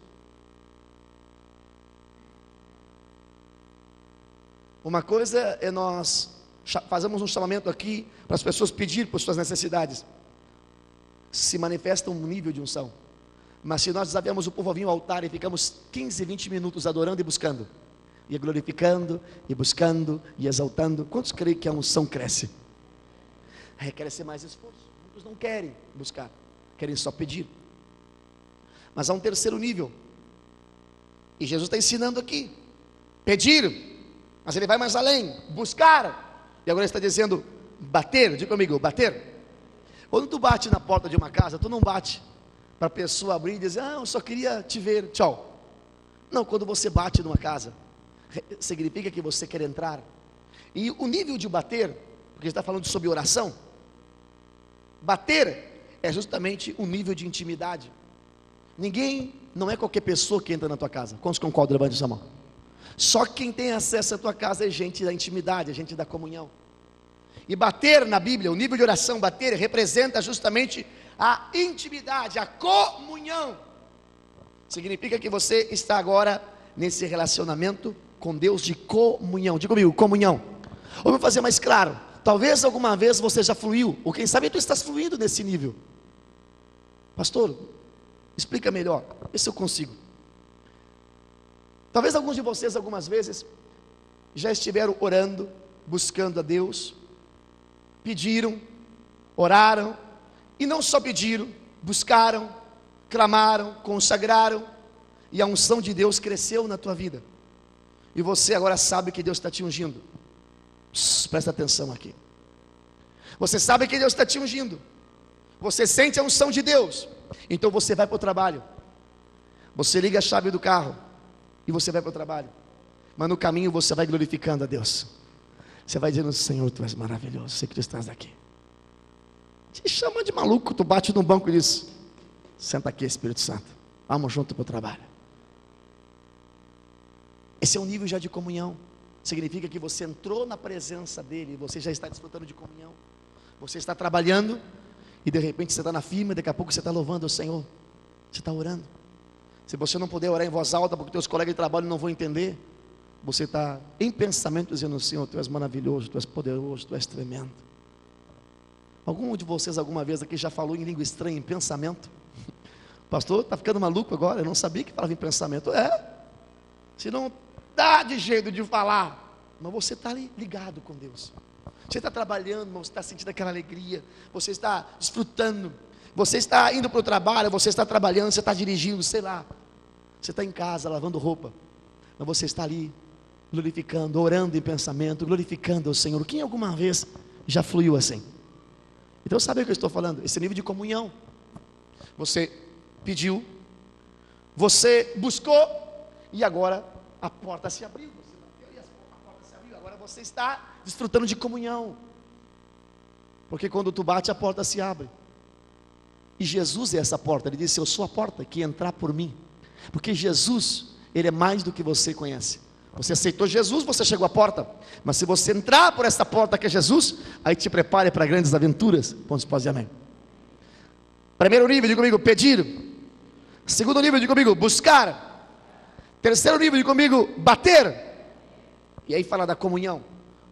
[SPEAKER 1] Uma coisa é nós fazemos um chamamento aqui para as pessoas pedir por suas necessidades, se manifesta um nível de unção. Mas se nós desafiamos o povo a vir ao altar e ficamos 15, 20 minutos adorando e buscando, e glorificando, e buscando, e exaltando, quantos creem que a unção cresce? Requer ser mais esforço. Muitos não querem buscar, querem só pedir. Mas há um terceiro nível, e Jesus está ensinando aqui, pedir. Mas ele vai mais além, buscar. E agora ele está dizendo, bater. Diga comigo, bater. Quando tu bate na porta de uma casa, tu não bate para a pessoa abrir e dizer, eu só queria te ver, tchau. Não, quando você bate numa casa, significa que você quer entrar. E o nível de bater, porque está falando sobre oração, bater é justamente um nível de intimidade. Ninguém, não é qualquer pessoa que entra na tua casa. Quantos concordam? Levante sua mão. Só quem tem acesso à tua casa é gente da intimidade, é gente da comunhão. E bater na Bíblia, o nível de oração, bater, representa justamente a intimidade, a comunhão. Significa que você está agora nesse relacionamento com Deus de comunhão. Diga comigo, comunhão. Ou vou fazer mais claro, talvez alguma vez você já fluiu, ou quem sabe tu estás fluindo nesse nível. Pastor, explica melhor, vê se eu consigo. Talvez alguns de vocês algumas vezes já estiveram orando, buscando a Deus, pediram, oraram, e não só pediram, buscaram, clamaram, consagraram, e a unção de Deus cresceu na tua vida, e você agora sabe que Deus está te ungindo. Presta atenção aqui, você sabe que Deus está te ungindo, você sente a unção de Deus, então você vai para o trabalho, você liga a chave do carro, e você vai para o trabalho, mas no caminho você vai glorificando a Deus, você vai dizendo, Senhor, Tu és maravilhoso, sei que Tu estás aqui. Te chama de maluco, tu bate no banco e diz, senta aqui Espírito Santo, vamos junto para o trabalho. Esse é um nível já de comunhão, significa que você entrou na presença dEle, você já está desfrutando de comunhão, você está trabalhando, e de repente você está na firma, e daqui a pouco você está louvando o Senhor, você está orando. Se você não puder orar em voz alta, porque teus colegas de trabalho não vão entender, você está em pensamento dizendo, Senhor, Tu és maravilhoso, Tu és poderoso, Tu és tremendo. Algum de vocês alguma vez aqui já falou em língua estranha, em pensamento? Pastor, está ficando maluco agora? Eu não sabia que falava em pensamento. Se não dá de jeito de falar, mas você está ali ligado com Deus. Você está trabalhando, você está sentindo aquela alegria, você está desfrutando, você está indo para o trabalho, você está trabalhando, você está dirigindo, sei lá. Você está em casa lavando roupa, mas você está ali glorificando, orando em pensamento, glorificando ao Senhor. Quem alguma vez já fluiu assim? Então sabe o que eu estou falando? Esse nível de comunhão. Você pediu, você buscou, e agora a porta se abriu. Você bateu e a porta se abriu. Agora você está desfrutando de comunhão. Porque quando tu bate, a porta se abre. E Jesus é essa porta. Ele disse: eu sou a porta que entrar por mim. Porque Jesus, Ele é mais do que você conhece. Você aceitou Jesus, você chegou à porta. Mas se você entrar por essa porta que é Jesus, aí te prepare para grandes aventuras. Pontos, pode dizer amém. Primeiro nível, diga comigo, pedir. Segundo nível, diga comigo, buscar. Terceiro nível, diga comigo, bater. E aí fala da comunhão.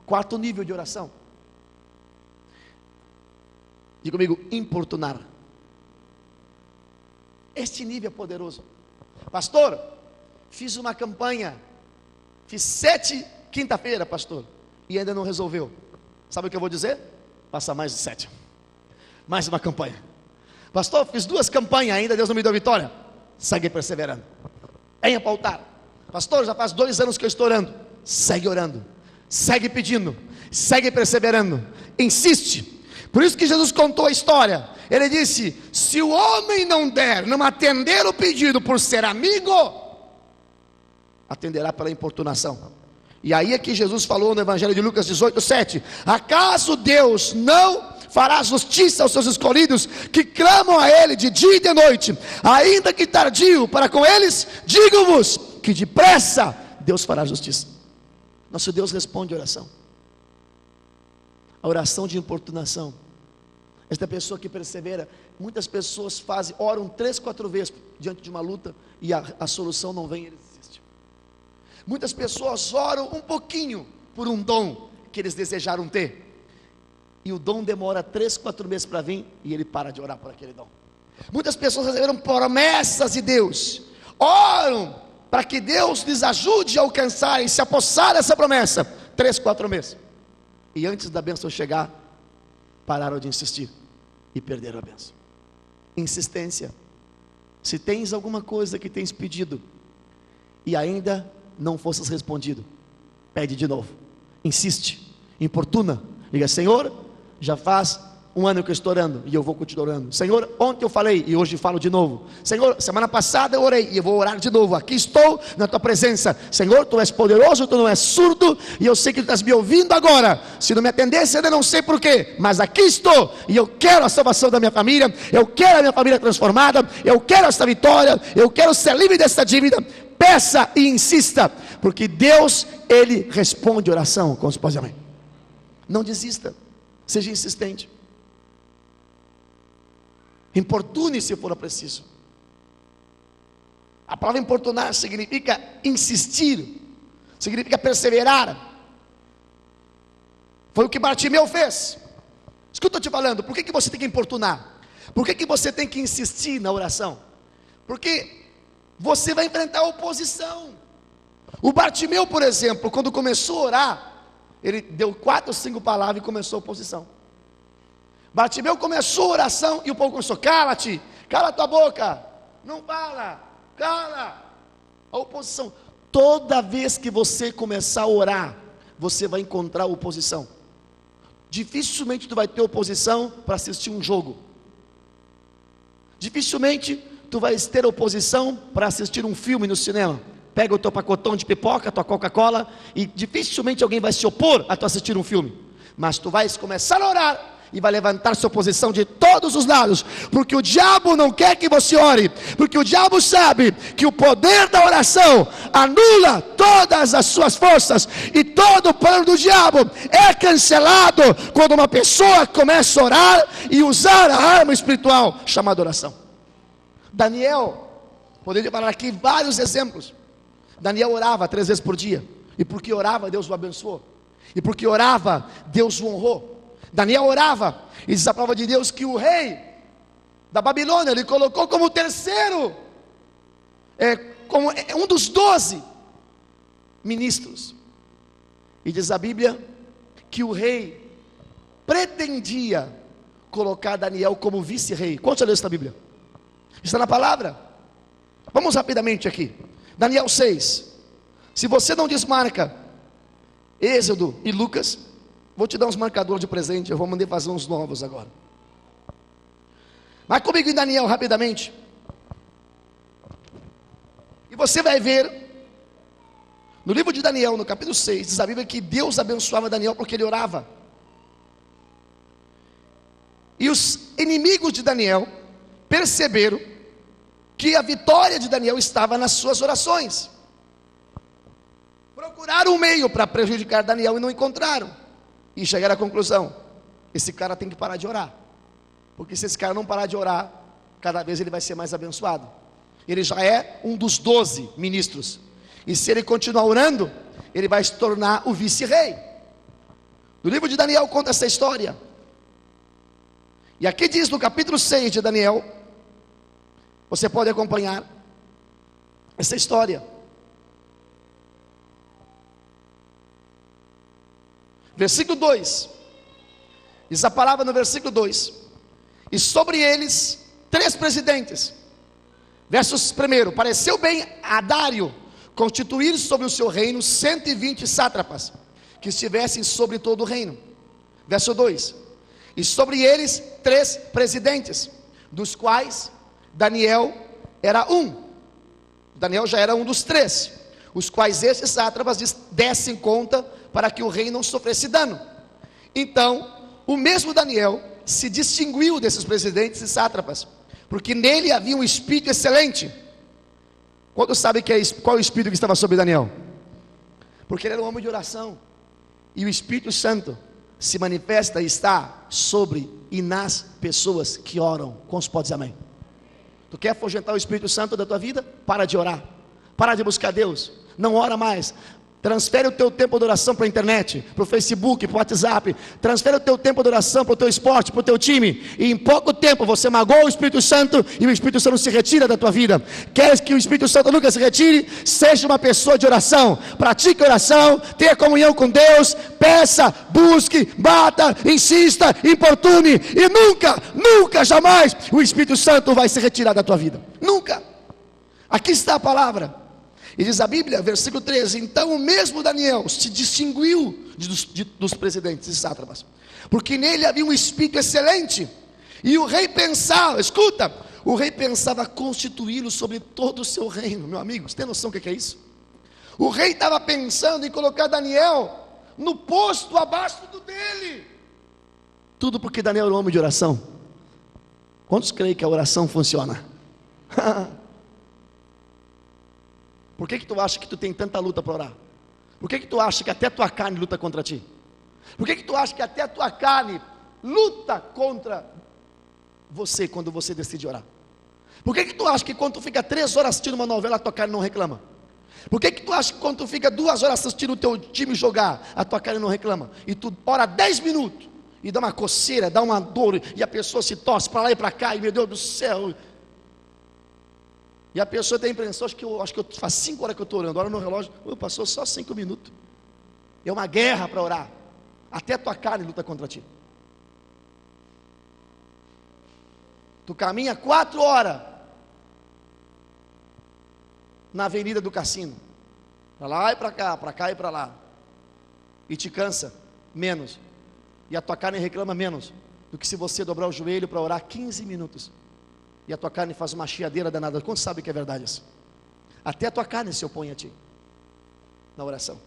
[SPEAKER 1] Quarto nível de oração, diga comigo, importunar. Este nível é poderoso. Pastor, fiz uma campanha, fiz 7 quinta-feira, pastor, e ainda não resolveu. Sabe o que eu vou dizer? Passa mais de 7. Mais uma campanha. Pastor, fiz 2 campanhas, ainda Deus não me deu vitória. Segue perseverando. Venha para o altar. Pastor, já faz 2 anos que eu estou orando. Segue orando. Segue pedindo. Segue perseverando. Insiste. Por isso que Jesus contou a história. Ele disse: se o homem não der, não atender o pedido por ser amigo, atenderá pela importunação. E aí é que Jesus falou no Evangelho de Lucas 18:7: acaso Deus não fará justiça aos seus escolhidos, que clamam a Ele de dia e de noite, ainda que tardio? Para com eles, digo-vos, que depressa Deus fará justiça. Nosso Deus responde a oração. A oração de importunação. Esta pessoa que persevera. Muitas pessoas oram 3, 4 vezes diante de uma luta, e a solução não vem, eles desistem. Muitas pessoas oram um pouquinho por um dom que eles desejaram ter, e o dom demora 3, 4 meses para vir, e ele para de orar por aquele dom. Muitas pessoas receberam promessas de Deus, oram para que Deus lhes ajude a alcançar e se apossar dessa promessa, 3, 4 meses, e antes da bênção chegar, pararam de insistir e perderam a bênção. Insistência. Se tens alguma coisa que tens pedido e ainda não fosses respondido, pede de novo, insiste, importuna, diga: Senhor, já faz 1 ano que eu estou orando, e eu vou continuar orando. Senhor, ontem eu falei e hoje falo de novo. Senhor, semana passada eu orei e eu vou orar de novo. Aqui estou na tua presença. Senhor, tu és poderoso, tu não és surdo, e eu sei que tu estás me ouvindo agora. Se não me atendesse, eu não sei porquê, mas aqui estou, e eu quero a salvação da minha família, eu quero a minha família transformada, eu quero esta vitória, eu quero ser livre desta dívida. Peça e insista, porque Deus, Ele responde oração. Com os pais de amém. Não desista, seja insistente. Importune se for preciso. A palavra importunar significa insistir, significa perseverar. Foi o que Bartimeu fez. Escuta, eu te falando, por que você tem que importunar? Por que você tem que insistir na oração? Porque você vai enfrentar oposição. O Bartimeu, por exemplo, quando começou a orar, ele deu 4 ou 5 palavras e começou a oposição. Bartimeu começou a oração e o povo começou: cala-te, cala tua boca, não fala, cala. A oposição. Toda vez que você começar a orar, você vai encontrar oposição. Dificilmente tu vai ter oposição para assistir um jogo. Dificilmente tu vais ter oposição para assistir um filme no cinema. Pega o teu pacotão de pipoca, tua Coca-Cola, e dificilmente alguém vai se opor a tu assistir um filme. Mas tu vais começar a orar e vai levantar sua oposição de todos os lados, porque o diabo não quer que você ore, porque o diabo sabe que o poder da oração anula todas as suas forças, e todo o plano do diabo é cancelado quando uma pessoa começa a orar e usar a arma espiritual chamada oração. Daniel, poderia falar aqui vários exemplos. Daniel orava 3 vezes por dia, e porque orava, Deus o abençoou, e porque orava, Deus o honrou. Daniel orava, e diz a palavra de Deus que o rei da Babilônia, ele colocou como terceiro, como um dos 12 ministros. E diz a Bíblia que o rei pretendia colocar Daniel como vice-rei. Quantos já leu esta Bíblia? Está na palavra. Vamos rapidamente aqui. Daniel 6. Se você não desmarca Êxodo e Lucas, vou te dar uns marcadores de presente. Eu vou mandar fazer uns novos agora. Vai comigo em Daniel rapidamente. E você vai ver no livro de Daniel, no capítulo 6, diz a Bíblia que Deus abençoava Daniel porque ele orava. E os inimigos de Daniel perceberam que a vitória de Daniel estava nas suas orações. Procuraram um meio para prejudicar Daniel e não encontraram. E chegaram à conclusão: esse cara tem que parar de orar. Porque se esse cara não parar de orar, cada vez ele vai ser mais abençoado. Ele já é um dos 12 ministros. E se ele continuar orando, ele vai se tornar o vice-rei. No livro de Daniel conta essa história. E aqui diz no capítulo 6 de Daniel, você pode acompanhar essa história. Versículo 2. Diz a palavra no versículo 2. E sobre eles 3 presidentes. Versos 1. Pareceu bem a Dário constituir sobre o seu reino 120 sátrapas, que estivessem sobre todo o reino. Verso 2. E sobre eles 3 presidentes, dos quais Daniel era um. Daniel já era um dos 3, os quais esses sátrapas dessem conta para que o rei não sofresse dano. Então, o mesmo Daniel se distinguiu desses presidentes e sátrapas, porque nele havia um espírito excelente. Quantos sabem qual é o espírito que estava sobre Daniel? Porque ele era um homem de oração, e o Espírito Santo se manifesta e está sobre e nas pessoas que oram. Quantos podem dizer amém? Tu quer afugentar o Espírito Santo da tua vida? Para de orar, para de buscar Deus, não ora mais. Transfere o teu tempo de oração para a internet, para o Facebook, para o WhatsApp. Transfere o teu tempo de oração para o teu esporte, para o teu time. E em pouco tempo você magoa o Espírito Santo e o Espírito Santo se retira da tua vida. Queres que o Espírito Santo nunca se retire? Seja uma pessoa de oração. Pratique oração, tenha comunhão com Deus. Peça, busque, bata, insista, importune. E nunca, jamais o Espírito Santo vai se retirar da tua vida. Nunca. Aqui está a palavra. E diz a Bíblia, versículo 13: então o mesmo Daniel se distinguiu dos presidentes e sátrapas, porque nele havia um espírito excelente, e o rei pensava, escuta, o rei pensava constituí-lo sobre todo o seu reino. Meu amigo, você tem noção do que é isso? O rei estava pensando em colocar Daniel no posto abaixo do dele, tudo porque Daniel era um homem de oração. Quantos creem que a oração funciona? Por que tu acha que tu tem tanta luta para orar? Por que tu acha que até a tua carne luta contra ti? Por que tu acha que até a tua carne luta contra você quando você decide orar? Por que tu acha que quando tu fica 3 horas assistindo uma novela, a tua carne não reclama? Por que tu acha que quando tu fica 2 horas assistindo o teu time jogar, a tua carne não reclama? E tu ora 10 minutos, e dá uma coceira, dá uma dor, e a pessoa se torce para lá e para cá, e meu Deus do céu... E a pessoa tem a impressão, acho que faz 5 horas que eu estou orando, olha no relógio, passou só 5 minutos. É uma guerra para orar. Até a tua carne luta contra ti. Tu caminha 4 horas na avenida do cassino, para lá e para cá e para lá, e te cansa menos, e a tua carne reclama menos do que se você dobrar o joelho para orar 15 minutos. E a tua carne faz uma chiadeira danada. Quantos sabem que é verdade isso? Até a tua carne se opõe a ti na oração.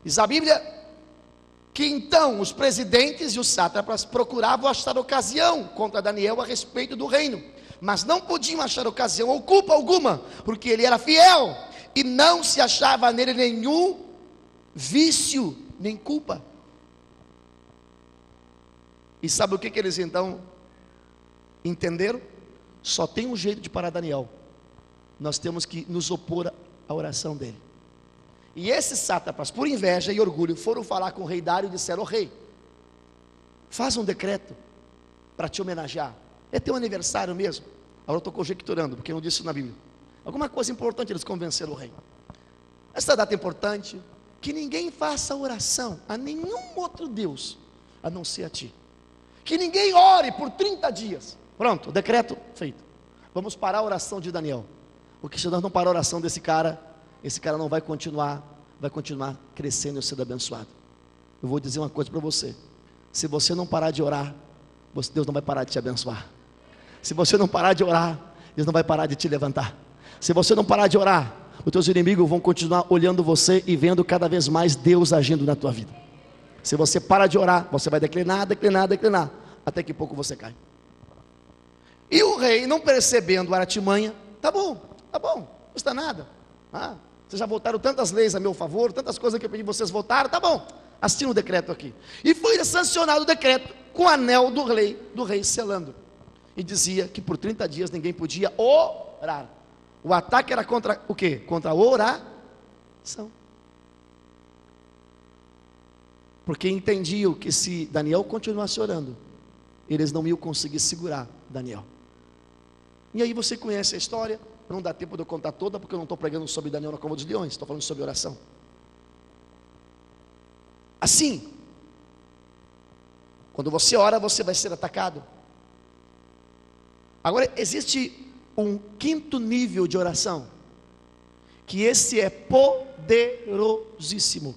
[SPEAKER 1] Diz a Bíblia que então os presidentes e os sátrapas procuravam achar ocasião contra Daniel a respeito do reino, mas não podiam achar ocasião ou culpa alguma, porque ele era fiel e não se achava nele nenhum vício nem culpa. E sabe o que eles então entenderam? Só tem um jeito de parar Daniel. Nós temos que nos opor à oração dele. E esses sátrapas, por inveja e orgulho, foram falar com o rei Dário e disseram: ó rei, faz um decreto para te homenagear. É teu aniversário mesmo? Agora eu estou conjecturando, porque não disse isso na Bíblia. Alguma coisa importante eles convenceram o rei. Essa data é importante, que ninguém faça oração a nenhum outro Deus, a não ser a ti. Que ninguém ore por 30 dias. Pronto, decreto feito. Vamos parar a oração de Daniel. Porque se nós não parar a oração desse cara, esse cara não vai continuar crescendo e sendo abençoado. Eu vou dizer uma coisa para você. Se você não parar de orar, Deus não vai parar de te abençoar. Se você não parar de orar, Deus não vai parar de te levantar. Se você não parar de orar, os teus inimigos vão continuar olhando você e vendo cada vez mais Deus agindo na tua vida. Se você parar de orar, você vai declinar, até que pouco você cai. E o rei, não percebendo a artimanha, tá bom, não custa nada. Vocês já votaram tantas leis a meu favor, tantas coisas que eu pedi, vocês votaram, tá bom, assina o decreto aqui. E foi sancionado o decreto com o anel do rei selando. E dizia que por 30 dias ninguém podia orar. O ataque era contra o quê? Contra a oração. Porque entendiam que se Daniel continuasse orando, eles não iam conseguir segurar Daniel. E aí você conhece a história. Não dá tempo de eu contar toda, porque eu não estou pregando sobre Daniel na cova dos leões, estou falando sobre oração. Assim, quando você ora, você vai ser atacado. Agora, existe um quinto nível de oração, que esse é poderosíssimo,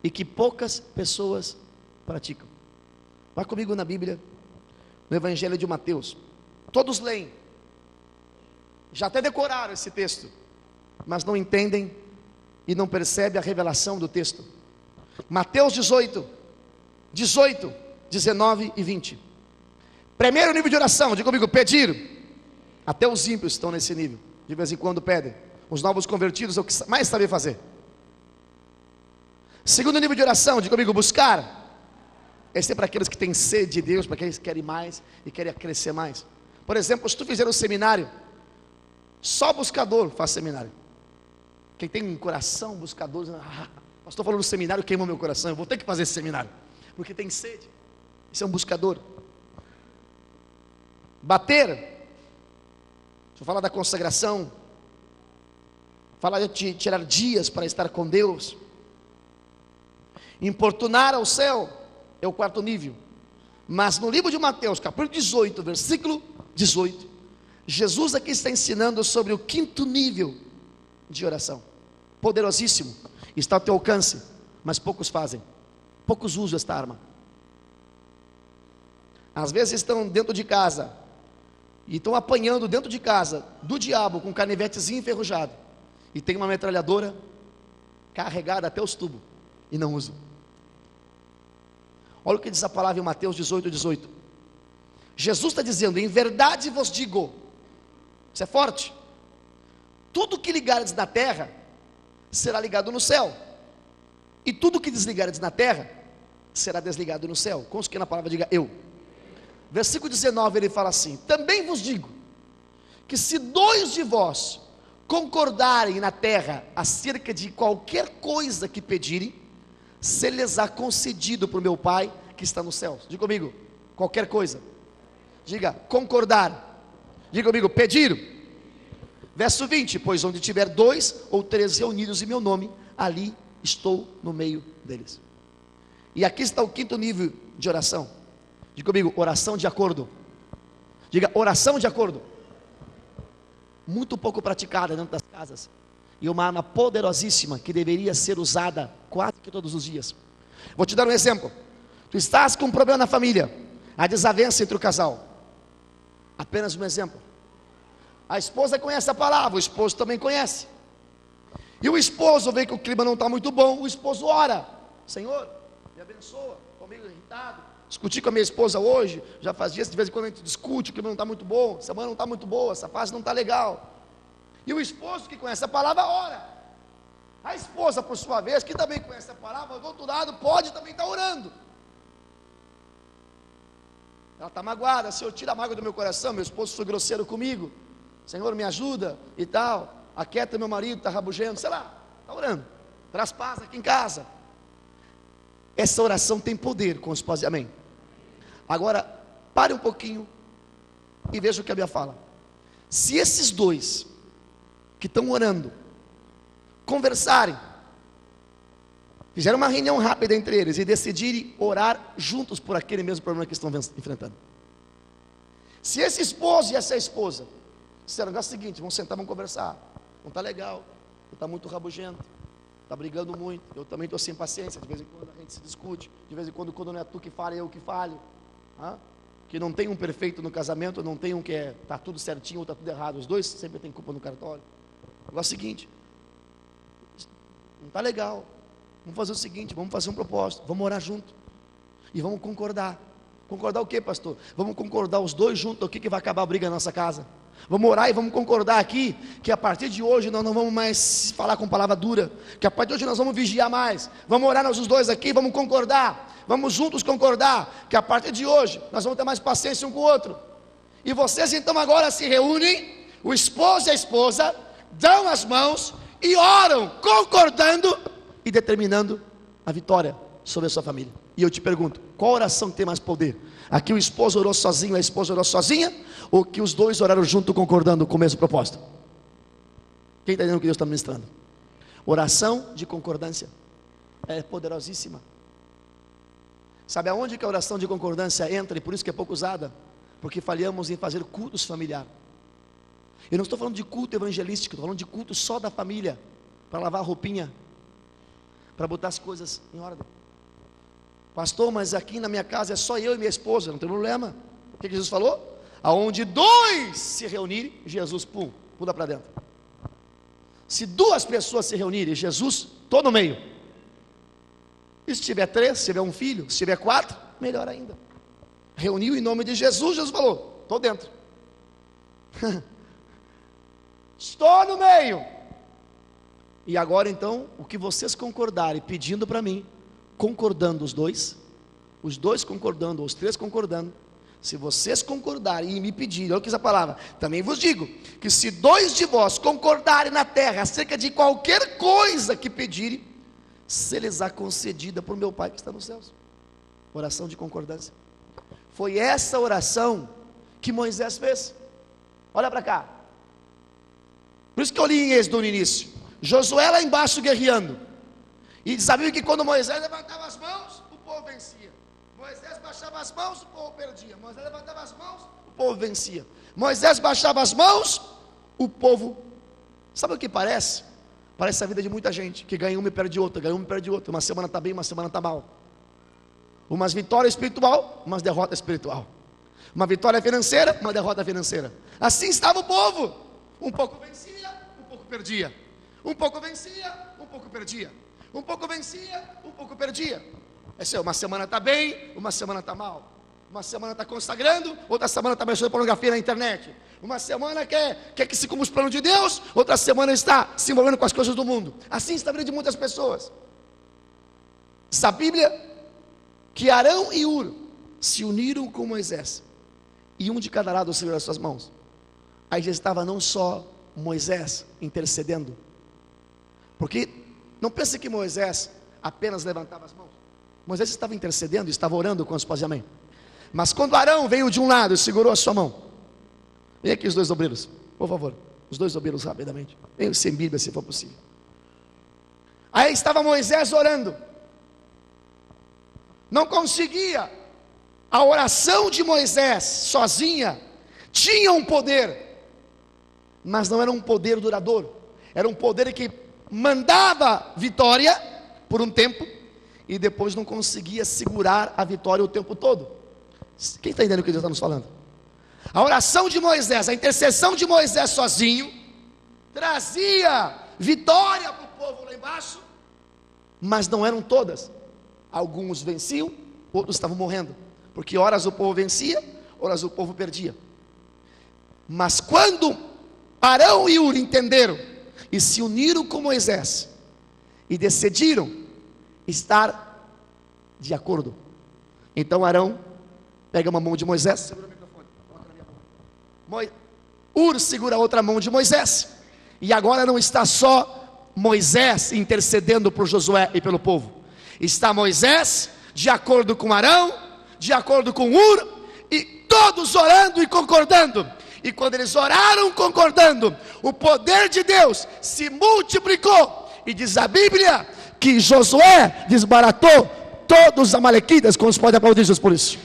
[SPEAKER 1] e que poucas pessoas praticam. Vá comigo na Bíblia, no Evangelho de Mateus. Todos leem, já até decoraram esse texto, mas não entendem e não percebem a revelação do texto. Mateus 18, 19 e 20. Primeiro nível de oração, diga comigo, pedir. Até os ímpios estão nesse nível, de vez em quando pedem. Os novos convertidos é o que mais sabem fazer. Segundo nível de oração, diga comigo, buscar. Esse é para aqueles que têm sede de Deus, para aqueles que querem mais e querem crescer mais. Por exemplo, se tu fizer um seminário, só buscador faz seminário. Quem tem um coração buscador, pastor falou no seminário, queimou meu coração, eu vou ter que fazer esse seminário, porque tem sede. Esse é um buscador. Bater, deixa eu falar da consagração, falar de tirar dias para estar com Deus. Importunar ao céu é o quarto nível. Mas no livro de Mateus, capítulo 18, versículo 18, Jesus aqui está ensinando sobre o quinto nível de oração. Poderosíssimo, está ao teu alcance, mas poucos fazem, poucos usam esta arma. Às vezes estão dentro de casa e estão apanhando dentro de casa do diabo com um canivetezinho enferrujado, e tem uma metralhadora carregada até os tubos e não usam. Olha o que diz a palavra em Mateus 18, 18. Jesus está dizendo, em verdade vos digo, isso é forte, tudo que ligares na terra, será ligado no céu, e tudo que desligares na terra, será desligado no céu. Com isso que na palavra diga eu. Versículo 19 ele fala assim, também vos digo, que se dois de vós concordarem na terra, acerca de qualquer coisa que pedirem, se lhes há concedido por meu Pai que está nos céus. Diga comigo, qualquer coisa. Diga, concordar. Diga comigo, pedir. Verso 20, pois onde tiver 2 ou 3 reunidos em meu nome, ali estou no meio deles. E aqui está o quinto nível de oração. Diga comigo, oração de acordo. Diga, oração de acordo. Muito pouco praticada dentro das casas. E uma arma poderosíssima que deveria ser usada quase que todos os dias. Vou te dar um exemplo. Tu estás com um problema na família, a desavença entre o casal. Apenas um exemplo. A esposa conhece a palavra, o esposo também conhece. E o esposo vê que o clima não está muito bom, o esposo ora. Senhor, me abençoa, estou meio irritado. Discuti com a minha esposa hoje, já faz dias, de vez em quando a gente discute, o clima não está muito bom, a semana não está muito boa, essa fase não está legal. E o esposo que conhece a palavra, ora. A esposa, por sua vez, que também conhece a palavra, do outro lado, pode também estar orando. Ela está magoada, Senhor, tira a mágoa do meu coração, meu esposo foi grosseiro comigo, Senhor, me ajuda e tal, aquieta meu marido, está rabugento, sei lá, está orando, traz paz aqui em casa. Essa oração tem poder com os pais, amém. Agora, pare um pouquinho E veja o que a Bíblia fala: se esses dois que estão orando conversarem, fizeram uma reunião rápida entre eles e decidirem orar juntos por aquele mesmo problema que estão enfrentando. Se esse esposo e essa esposa disseram: é o seguinte, vamos sentar, vamos conversar, não está legal, está muito rabugento, está brigando muito, eu também estou sem paciência, de vez em quando a gente se discute, de vez em quando não é tu que fala, é eu que falho, que não tem um perfeito no casamento, não tem um que está tudo certinho ou está tudo errado, os dois sempre têm culpa no cartório. Agora é o seguinte, não está legal, vamos fazer o seguinte, vamos fazer um propósito, vamos orar junto e vamos concordar. Concordar o que, pastor? Vamos concordar os dois juntos o que vai acabar a briga na nossa casa. Vamos orar e vamos concordar aqui que a partir de hoje nós não vamos mais falar com palavra dura, que a partir de hoje nós vamos vigiar mais. Vamos orar nós os dois aqui, vamos concordar, vamos juntos concordar que a partir de hoje nós vamos ter mais paciência um com o outro. E vocês então agora se reúnem, o esposo e a esposa dão as mãos e oram, concordando e determinando a vitória sobre a sua família. E eu te pergunto, qual oração tem mais poder? Aqui o esposo orou sozinho, a esposa orou sozinha, ou que os dois oraram junto, concordando com o mesmo propósito? Quem está entendendo o que Deus está ministrando? Oração de concordância é poderosíssima. Sabe aonde que a oração de concordância entra, e por isso que é pouco usada? Porque falhamos em fazer cultos familiares. Eu não estou falando de culto evangelístico, estou falando de culto só da família, para lavar a roupinha, para botar as coisas em ordem. Pastor, mas aqui na minha casa é só eu e minha esposa, não tem problema. O que Jesus falou? Aonde dois se reunirem, Jesus, pula para dentro. Se duas pessoas se reunirem, Jesus, estou no meio. E se tiver três, se tiver um filho, se tiver quatro, melhor ainda. Reuniu em nome de Jesus, Jesus falou, estou dentro. Estou no meio. E agora então, o que vocês concordarem, pedindo para mim, concordando os dois concordando, ou os três concordando, se vocês concordarem e me pedirem, olha o que diz a palavra, também vos digo, que se dois de vós concordarem na terra, acerca de qualquer coisa que pedirem, se lhes há concedida por meu Pai que está nos céus. Oração de concordância. Foi essa oração que Moisés fez. Olha para cá. Por isso que eu li em Êxodo no início, Josué lá embaixo guerreando, e sabia que quando Moisés levantava as mãos, o povo vencia. Moisés baixava as mãos, o povo perdia. Moisés levantava as mãos, o povo vencia. Moisés baixava as mãos, o povo... Sabe o que parece? Parece a vida de muita gente, que ganha uma e perde outra, ganha uma e perde outra. Uma semana está bem, uma semana está mal. Umas vitórias espiritual, umas derrotas espiritual. Uma vitória financeira, uma derrota financeira. Assim estava o povo. Um pouco vencia, um pouco perdia. Um pouco vencia, um pouco perdia. Um pouco vencia, um pouco perdia. Uma semana está bem, uma semana está mal. Uma semana está consagrando, outra semana está mexendo pornografia na internet. Uma semana quer que se cumpra os planos de Deus, outra semana está se envolvendo com as coisas do mundo. Assim está a vida de muitas pessoas. Diz a Bíblia que Arão e Hur se uniram com Moisés, e um de cada lado segurou as suas mãos. Aí já estava não só Moisés intercedendo, porque não pense que Moisés apenas levantava as mãos. Moisés estava intercedendo, estava orando com as pais de amém. Mas quando Arão veio de um lado e segurou a sua mão, vem aqui os dois obreiros, por favor, os dois obreiros rapidamente, venham sem Bíblia se for possível. Aí estava Moisés orando, não conseguia. A oração de Moisés sozinha tinha um poder, mas não era um poder duradouro, era um poder que mandava vitória por um tempo e depois não conseguia segurar a vitória o tempo todo. Quem está entendendo o que Deus está nos falando? A oração de Moisés, a intercessão de Moisés sozinho trazia vitória para o povo lá embaixo, mas não eram todas. Alguns venciam, outros estavam morrendo, porque horas o povo vencia, horas o povo perdia. Mas quando Arão e Hur entenderam e se uniram com Moisés e decidiram estar de acordo, então Arão pega uma mão de Moisés, segura o microfone, coloca na minha mão. Hur segura a outra mão de Moisés, e agora não está só Moisés intercedendo por Josué e pelo povo, está Moisés de acordo com Arão, de acordo com Hur, e todos orando e concordando. E quando eles oraram concordando, o poder de Deus se multiplicou. E diz a Bíblia que Josué desbaratou todos os amalequitas. Quantos podem aplaudir Jesus por isso?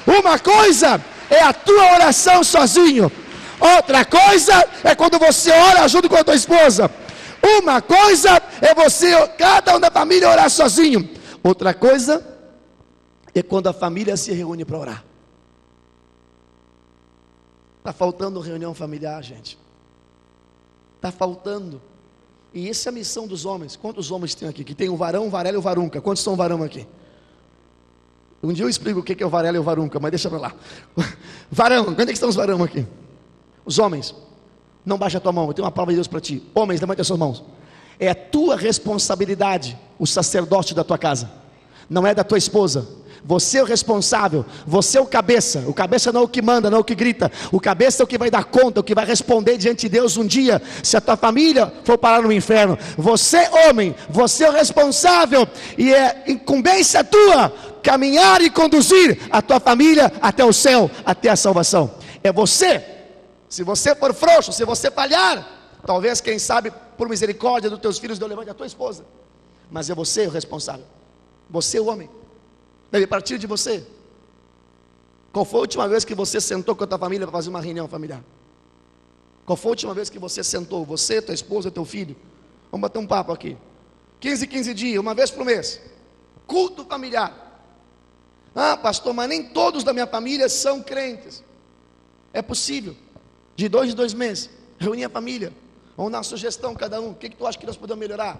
[SPEAKER 1] Uma coisa é a tua oração sozinho, outra coisa é quando você ora junto com a tua esposa. Uma coisa é você, cada um da família, orar sozinho. Outra coisa é quando a família se reúne para orar. Está faltando reunião familiar, gente. Está faltando. E essa é a missão dos homens. Quantos homens tem aqui? Que tem o varão, o varela e o varunca. Quantos são varão aqui? Um dia eu explico o que é o varela e o varunca, mas deixa para lá. Varão, onde é que estão os varão aqui? Os homens. Não baixa a tua mão, eu tenho uma palavra de Deus para ti. Homens, levante as suas mãos. É a tua responsabilidade, o sacerdote da tua casa. Não é da tua esposa. Você é o responsável, você é o cabeça. O cabeça não é o que manda, não é o que grita. O cabeça é o que vai dar conta, o que vai responder diante de Deus um dia, se a tua família for parar no inferno. Você, homem, você é o responsável, e é incumbência tua caminhar e conduzir a tua família até o céu, até a salvação. É você. Se você for frouxo, se você falhar, talvez, quem sabe, por misericórdia dos teus filhos, Deus levante a tua esposa. Mas é você o responsável. Você, o homem. Deve partir de você. Qual foi a última vez que você sentou com a tua família para fazer uma reunião familiar? Qual foi a última vez que você sentou? Você, tua esposa, teu filho? Vamos bater um papo aqui. 15 dias, uma vez por mês. Culto familiar. Ah, pastor, mas nem todos da minha família são crentes. É possível. De 2 em 2 meses. Reunir a família. Vamos dar uma sugestão cada um. O que tu acha que nós podemos melhorar?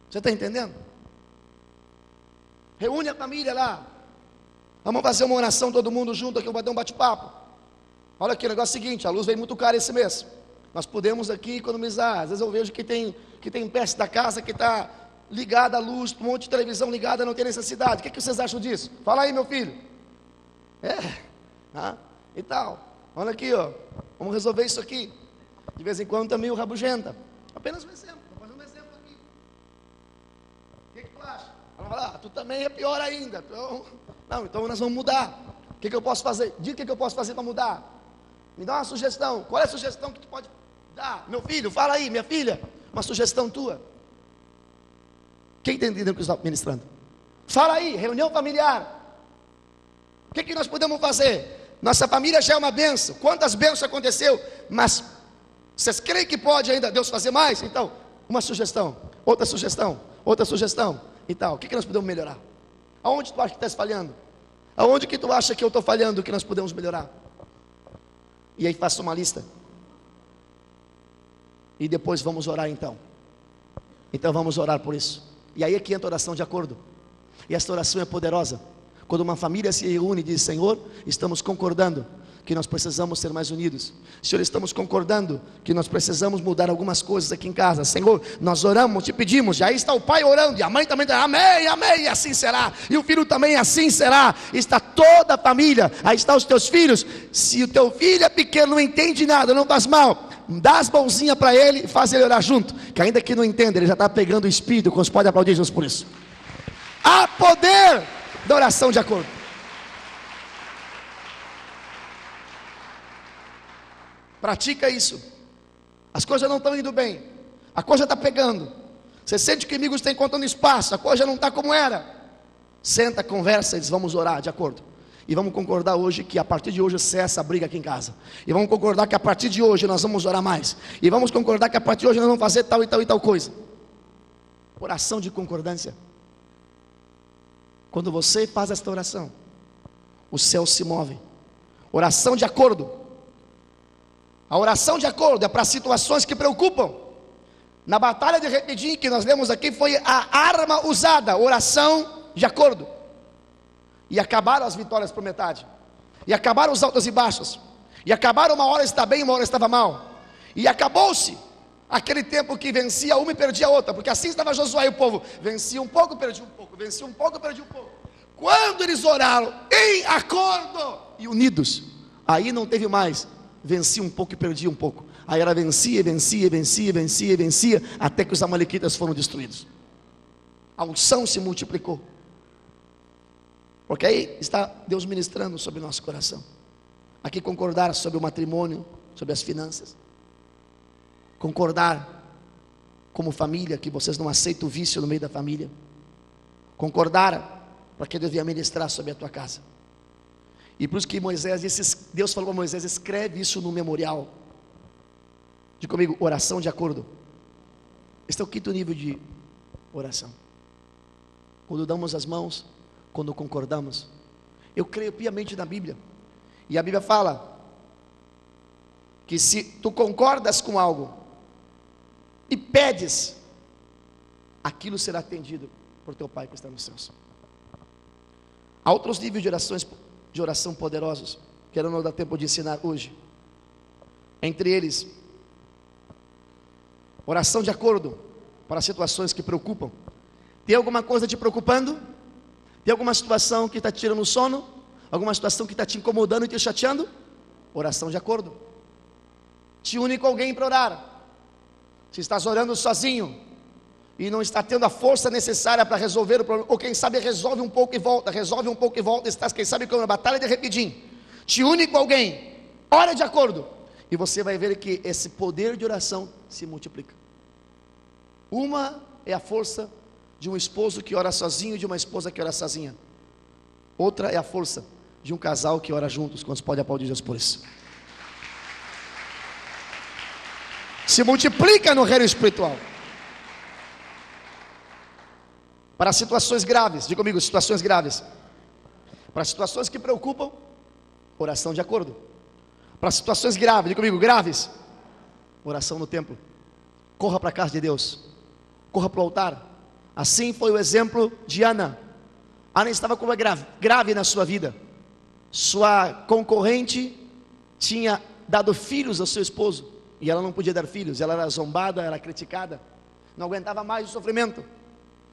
[SPEAKER 1] Você está entendendo? Reúne a família lá. Vamos fazer uma oração todo mundo junto aqui, vamos bater um bate-papo. Olha aqui, o negócio é o seguinte, a luz veio muito cara esse mês. Nós podemos aqui economizar. Às vezes eu vejo que tem peça da casa que está ligada à luz, um monte de televisão ligada, não tem necessidade. O que vocês acham disso? Fala aí, meu filho. E tal. Olha aqui, ó. Vamos resolver isso aqui. De vez em quando também o rabugenta. Apenas um exemplo. Vou fazer um exemplo aqui. O que tu acha? Tu também é pior ainda. Então nós vamos mudar. O que eu posso fazer? Diga o que eu posso fazer para mudar. Me dá uma sugestão. Qual é a sugestão que tu pode dar? Meu filho, fala aí, minha filha. Uma sugestão tua. Quem está entendendo o que eu estou ministrando? Fala aí, reunião familiar. O que nós podemos fazer? Nossa família já é uma bênção. Quantas bênçãos aconteceu? Mas vocês creem que pode ainda Deus fazer mais? Então, uma sugestão, outra sugestão, outra sugestão. E tal, o que nós podemos melhorar? Aonde tu acha que estás falhando? Aonde que tu acha que eu estou falhando, que nós podemos melhorar? E aí faça uma lista. E depois vamos orar então. Então vamos orar por isso. E aí é que entra a oração de acordo. E esta oração é poderosa. Quando uma família se reúne e diz: Senhor, estamos concordando que nós precisamos ser mais unidos. Senhor, estamos concordando que nós precisamos mudar algumas coisas aqui em casa. Senhor, nós oramos, te pedimos. E aí está o pai orando, e a mãe também está, amém, amém, e assim será. E o filho também, assim será. Está toda a família, aí estão os teus filhos. Se o teu filho é pequeno, não entende nada, não faz mal, dá as mãozinhas para ele e faz ele orar junto. Que ainda que não entenda, ele já está pegando o espírito. Quantos podem aplaudir Jesus por isso? Há poder da oração de acordo. Pratica isso. As coisas não estão indo bem, a coisa está pegando, você sente que o inimigo está encontrando espaço, a coisa não está como era. Senta, conversa e diz: vamos orar de acordo. E vamos concordar hoje que a partir de hoje cessa a briga aqui em casa. E vamos concordar que a partir de hoje nós vamos orar mais. E vamos concordar que a partir de hoje nós vamos fazer tal e tal e tal coisa. Oração de concordância. Quando você faz esta oração, o céu se move. Oração de acordo. A oração de acordo é para situações que preocupam. Na batalha de Refidim, que nós lemos aqui, foi a arma usada, oração de acordo. E acabaram as vitórias por metade. E acabaram os altos e baixos. E acabaram, uma hora está bem, uma hora estava mal. E acabou-se aquele tempo que vencia uma e perdia a outra, porque assim estava Josué e o povo, vencia um pouco, perdia um pouco, vencia um pouco, perdia um pouco. Quando eles oraram em acordo e unidos, aí não teve mais, vencia um pouco e perdia um pouco, aí ela vencia, vencia, vencia, vencia, vencia, até que os amalequitas foram destruídos. A unção se multiplicou. Porque aí está Deus ministrando sobre o nosso coração. Aqui concordar sobre o matrimônio, sobre as finanças. Concordar como família, que vocês não aceitam o vício no meio da família. Concordar para que Deus venha ministrar sobre a tua casa. E por isso que Moisés disse, Deus falou para Moisés: escreve isso no memorial. Diga comigo, oração de acordo. Este é o 5º nível de oração. Quando damos as mãos, quando concordamos. Eu creio piamente na Bíblia. E a Bíblia fala que se tu concordas com algo e pedes, aquilo será atendido por teu Pai que está nos céus. Há outros níveis de oração poderosos, que eu não dá tempo de ensinar hoje. Entre eles, oração de acordo para situações que preocupam. Tem alguma coisa te preocupando? Tem alguma situação que está te tirando o sono? Alguma situação que está te incomodando e te chateando? Oração de acordo. Te une com alguém para orar. Se estás orando sozinho e não está tendo a força necessária para resolver o problema, ou quem sabe resolve um pouco e volta, estás quem sabe com uma batalha de rapidinho, te une com alguém, ora de acordo, e você vai ver que esse poder de oração se multiplica. Uma é a força de um esposo que ora sozinho e de uma esposa que ora sozinha. Outra é a força de um casal que ora juntos. Quantos podem aplaudir Deus por isso? Se multiplica no reino espiritual. Para situações graves, diga comigo, situações graves. Para situações que preocupam, oração de acordo. Para situações graves, diga comigo, graves, oração no templo. Corra para a casa de Deus, corra para o altar. Assim foi o exemplo de Ana. Ana estava com uma grave na sua vida. Sua concorrente tinha dado filhos ao seu esposo, e ela não podia dar filhos. Ela era zombada, era criticada, não aguentava mais o sofrimento.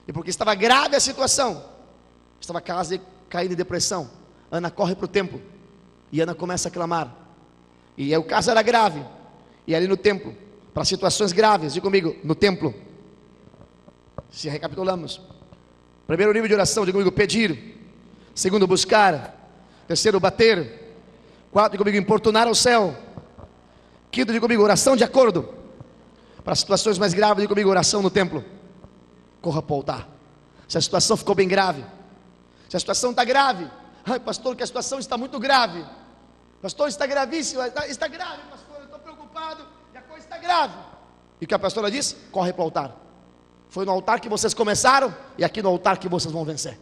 [SPEAKER 1] E porque estava grave a situação, estava quase caindo em depressão, Ana corre para o templo, e Ana começa a clamar. E o caso era grave, e ali no templo, para situações graves, diga comigo, no templo. Se recapitulamos: primeiro nível de oração, diga comigo, pedir. Segundo, buscar. Terceiro, bater. Quarto, diga comigo, importunar ao céu. Quinto, diga comigo, oração de acordo. Para situações mais graves, diga comigo, oração no templo. Corra para o altar. Se a situação ficou bem grave, se a situação está grave, ai pastor, que a situação está muito grave, pastor, está gravíssima, está grave pastor, eu estou preocupado, e a coisa está grave. E o que a pastora disse? Corre para o altar. Foi no altar que vocês começaram, e aqui no altar que vocês vão vencer.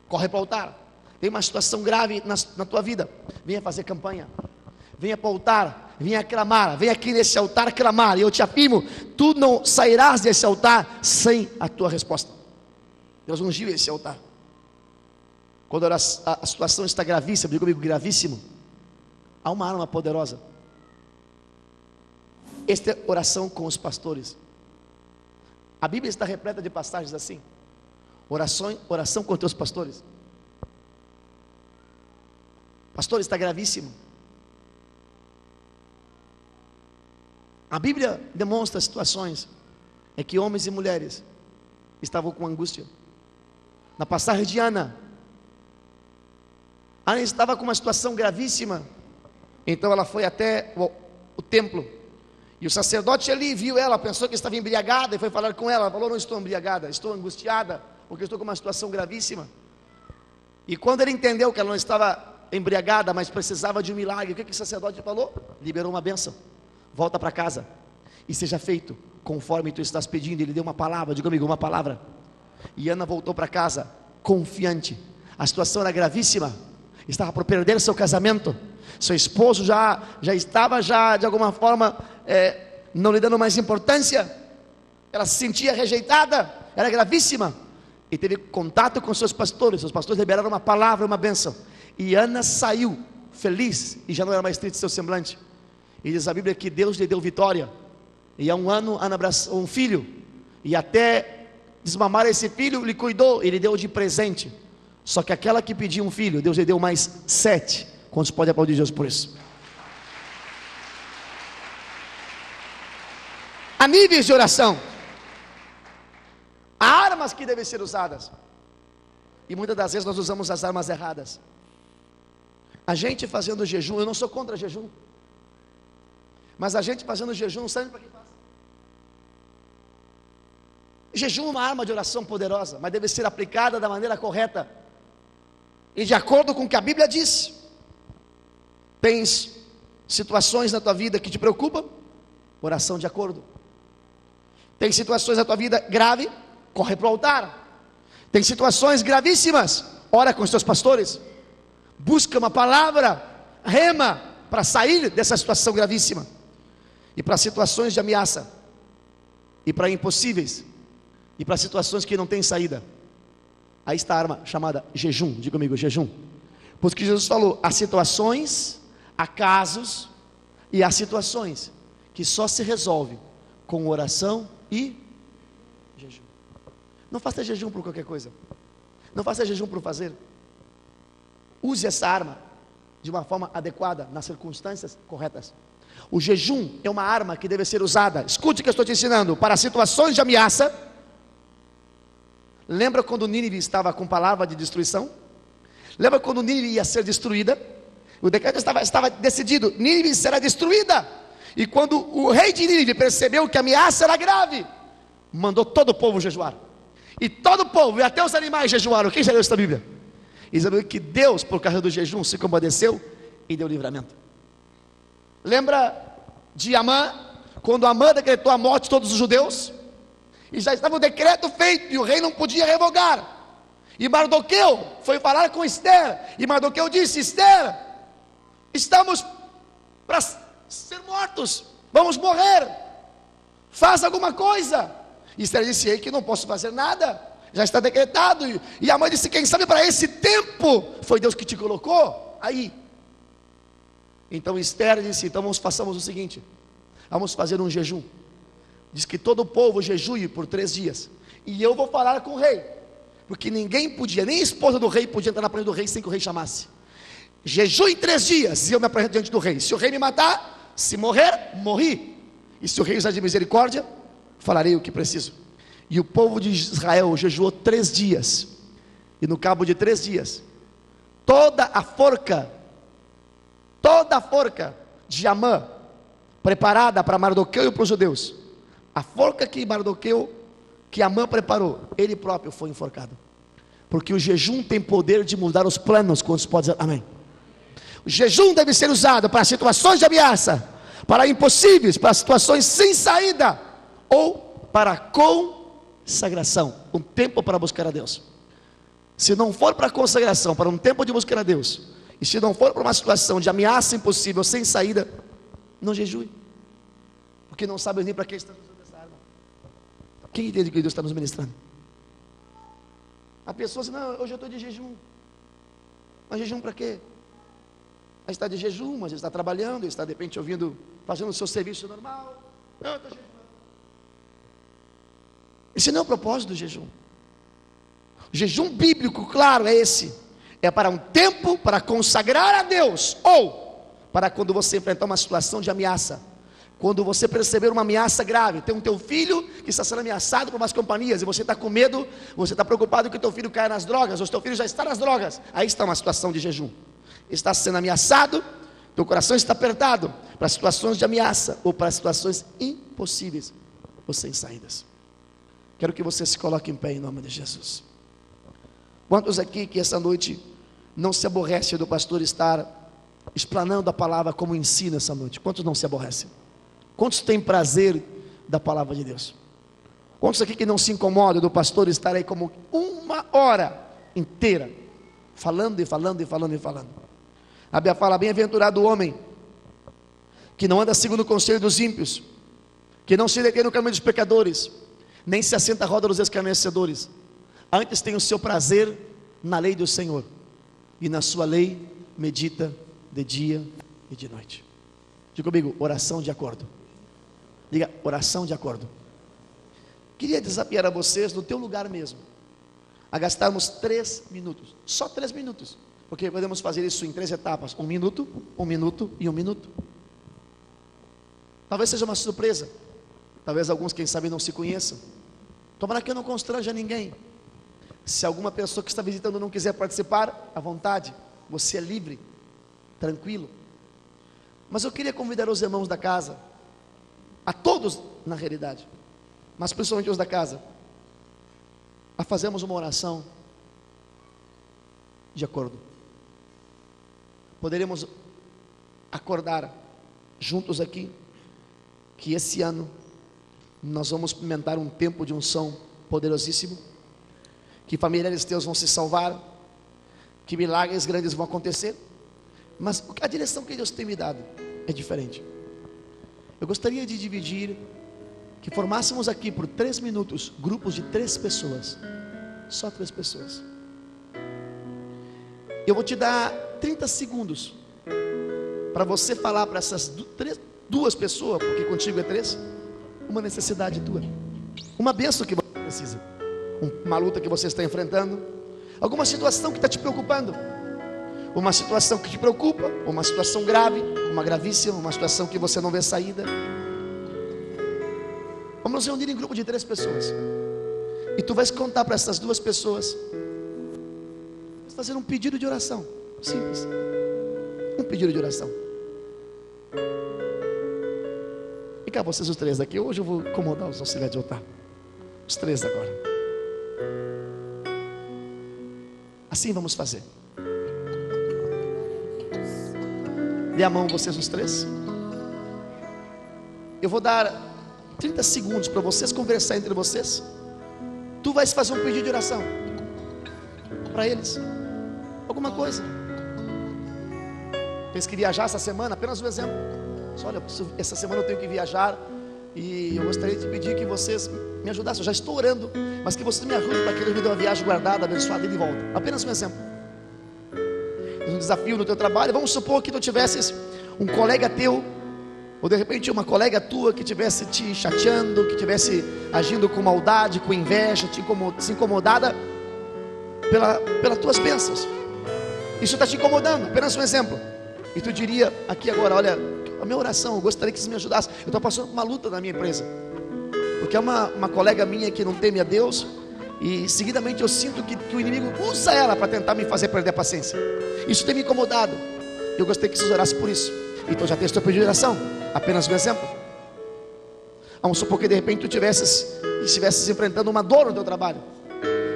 [SPEAKER 1] Corre para o altar. Tem uma situação grave na tua vida, venha fazer campanha, venha para o altar, venha clamar, venha aqui nesse altar clamar. E eu te afirmo, tu não sairás desse altar sem a tua resposta. Deus ungiu esse altar. Quando a situação está gravíssima, diga comigo, gravíssimo, há uma arma poderosa. Esta é oração com os pastores. A Bíblia está repleta de passagens assim. Oração com teus pastores. Pastor, está gravíssimo. A Bíblia demonstra situações em que homens e mulheres estavam com angústia. Na passagem de Ana, Ana estava com uma situação gravíssima. Então ela foi até o templo, e o sacerdote ali viu ela, pensou que estava embriagada, e foi falar com ela. Ela falou: não estou embriagada, estou angustiada, porque estou com uma situação gravíssima. E quando ele entendeu que ela não estava embriagada, mas precisava de um milagre, o que o sacerdote falou? Liberou uma bênção. Volta para casa e seja feito conforme tu estás pedindo. Ele deu uma palavra, diga comigo, uma palavra. E Ana voltou para casa confiante. A situação era gravíssima, estava por perder seu casamento, seu esposo já estava de alguma forma não lhe dando mais importância, ela se sentia rejeitada, era gravíssima, e teve contato com seus pastores liberaram uma palavra, uma bênção, e Ana saiu feliz, e já não era mais triste seu semblante. E diz a Bíblia que Deus lhe deu vitória, e há um ano Ana abraçou um filho, e até desmamar esse filho lhe cuidou, e lhe deu de presente. Só que aquela que pediu um filho, Deus lhe deu mais 7. Quantos podem aplaudir Deus por isso? Há níveis de oração, há armas que devem ser usadas. E muitas das vezes nós usamos as armas erradas. A gente fazendo jejum, eu não sou contra jejum, mas a gente fazendo jejum não sabe para que faz. Jejum é uma arma de oração poderosa, mas deve ser aplicada da maneira correta e de acordo com o que a Bíblia diz. Tens situações na tua vida que te preocupam? Oração de acordo. Tem situações na tua vida grave? Corre para o altar. Tem situações gravíssimas? Ora com os teus pastores. Busca uma palavra, rema, para sair dessa situação gravíssima. E para situações de ameaça, e para impossíveis, e para situações que não têm saída, aí está a arma chamada jejum. Diga comigo, jejum. Porque Jesus falou, há situações, há casos, e há situações que só se resolve com oração e jejum. Não faça jejum por qualquer coisa, não faça jejum por fazer. Use essa arma de uma forma adequada, nas circunstâncias corretas. O jejum é uma arma que deve ser usada, escute o que eu estou te ensinando, para situações de ameaça. Lembra quando Nínive estava com palavra de destruição? Lembra quando Nínive ia ser destruída? O decreto estava decidido, Nínive será destruída. E quando o rei de Nínive percebeu que a ameaça era grave, mandou todo o povo jejuar. E todo o povo, e até os animais jejuaram. Quem já leu esta Bíblia? E sabe que Deus, por causa do jejum, se compadeceu e deu livramento. Lembra de Amã, quando Amã decretou a morte de todos os judeus? E já estava o decreto feito, e o rei não podia revogar. E Mardoqueu foi falar com Esther, e Mardoqueu disse, Esther, estamos para ser mortos, vamos morrer, faz alguma coisa. E Esther disse, ei, que não posso fazer nada, já está decretado. E a mãe disse, quem sabe para esse tempo, foi Deus que te colocou aí. Então Esther disse, então façamos o seguinte, vamos fazer um jejum. Diz que todo o povo jejue por 3 dias, e eu vou falar com o rei, porque ninguém podia, nem a esposa do rei podia entrar na frente do rei sem que o rei chamasse. Jejue em 3 dias, e eu me apresento diante do rei. Se o rei me matar, se morrer, morri. E se o rei usar de misericórdia, falarei o que preciso. E o povo de Israel jejuou 3 dias, e no cabo de 3 dias, toda a forca de Amã, preparada para Mardoqueu e para os judeus, a forca que Amã preparou, ele próprio foi enforcado. Porque o jejum tem poder de mudar os planos. Quantos podem dizer amém? O jejum deve ser usado para situações de ameaça, para impossíveis, para situações sem saída, ou para consagração, um tempo para buscar a Deus. Se não for para consagração, para um tempo de buscar a Deus, e se não for para uma situação de ameaça impossível, sem saída, não jejue, porque não sabe nem para que está usando essa arma. Quem entende que Deus está nos ministrando? A pessoa diz, não, hoje eu estou de jejum. Mas jejum para quê? Aí está de jejum, mas está trabalhando, está de repente fazendo o seu serviço normal. Não, eu estou jejuando. Esse não é o propósito do jejum. O jejum bíblico, claro, é esse. É para um tempo para consagrar a Deus, ou para quando você enfrentar uma situação de ameaça. Quando você perceber uma ameaça grave, tem um teu filho que está sendo ameaçado por umas companhias, e você está com medo, você está preocupado que o teu filho caia nas drogas, ou o teu filho já está nas drogas, aí está uma situação de jejum. Está sendo ameaçado, teu coração está apertado, para situações de ameaça, ou para situações impossíveis, ou sem saídas. Quero que você se coloque em pé em nome de Jesus. Quantos aqui que essa noite não se aborrece do pastor estar explanando a palavra como ensina essa noite? Quantos não se aborrecem? Quantos têm prazer da palavra de Deus? Quantos aqui que não se incomodam do pastor estar aí como 1 hora inteira, falando e falando e falando e falando? A Bíblia fala, bem-aventurado o homem, que não anda segundo o conselho dos ímpios, que não se detém no caminho dos pecadores, nem se assenta à roda dos escarnecedores, antes tem o seu prazer na lei do Senhor, e na sua lei medita de dia e de noite. Diga comigo, oração de acordo. Diga, oração de acordo. Queria desafiar a vocês, no teu lugar mesmo, a gastarmos 3 minutos, só 3 minutos, porque podemos fazer isso em 3 etapas, 1 minuto, 1 minuto e 1 minuto. Talvez seja uma surpresa, talvez alguns, quem sabe, não se conheçam. Tomara que eu não constranja ninguém. Se alguma pessoa que está visitando não quiser participar, à vontade, você é livre, tranquilo. Mas eu queria convidar os irmãos da casa, a todos na realidade, mas principalmente os da casa, a fazermos uma oração de acordo. Poderemos acordar juntos aqui, que esse ano nós vamos experimentar um tempo de unção poderosíssimo, que familiares teus vão se salvar, que milagres grandes vão acontecer, mas a direção que Deus tem me dado é diferente. Eu gostaria de dividir, que formássemos aqui por 3 minutos, grupos de 3 pessoas, só 3 pessoas. Eu vou te dar 30 segundos, para você falar para essas 2 pessoas, porque contigo é 3, uma necessidade tua, uma bênção que você precisa, uma luta que você está enfrentando, alguma situação que está te preocupando, uma situação que te preocupa, uma situação grave, uma gravíssima, uma situação que você não vê saída. Vamos nos reunir em grupo de 3 pessoas, e tu vais contar para essas 2 pessoas, vais fazer um pedido de oração, simples, um pedido de oração. E cá vocês os 3 aqui, hoje eu vou incomodar os auxiliares de altar, os 3 agora. Assim vamos fazer. Dê a mão vocês os 3. Eu vou dar 30 segundos para vocês conversar entre vocês. Tu vais fazer um pedido de oração para eles, alguma coisa. Tens que viajar essa semana, apenas um exemplo. Olha, essa semana eu tenho que viajar e eu gostaria de pedir que vocês me ajudassem. Eu já estou orando, mas que vocês me ajudem para que Deus me dê uma viagem guardada, abençoada e de volta. Apenas um exemplo. Um desafio no teu trabalho. Vamos supor que tu tivesses um colega teu, ou de repente uma colega tua que estivesse te chateando, que estivesse agindo com maldade, com inveja, se incomodada pelas tuas bênçãos. Isso está te incomodando, apenas um exemplo. E tu diria aqui agora: olha, a minha oração, eu gostaria que vocês me ajudassem. Eu estou passando por uma luta na minha empresa, porque é uma colega minha que não teme a Deus, e seguidamente eu sinto que o inimigo usa ela para tentar me fazer perder a paciência. Isso tem me incomodado. Eu gostaria que vocês orassem por isso. Então já tem o teu pedido de oração, apenas um exemplo. Vamos supor que de repente tu estivesses enfrentando uma dor no teu trabalho,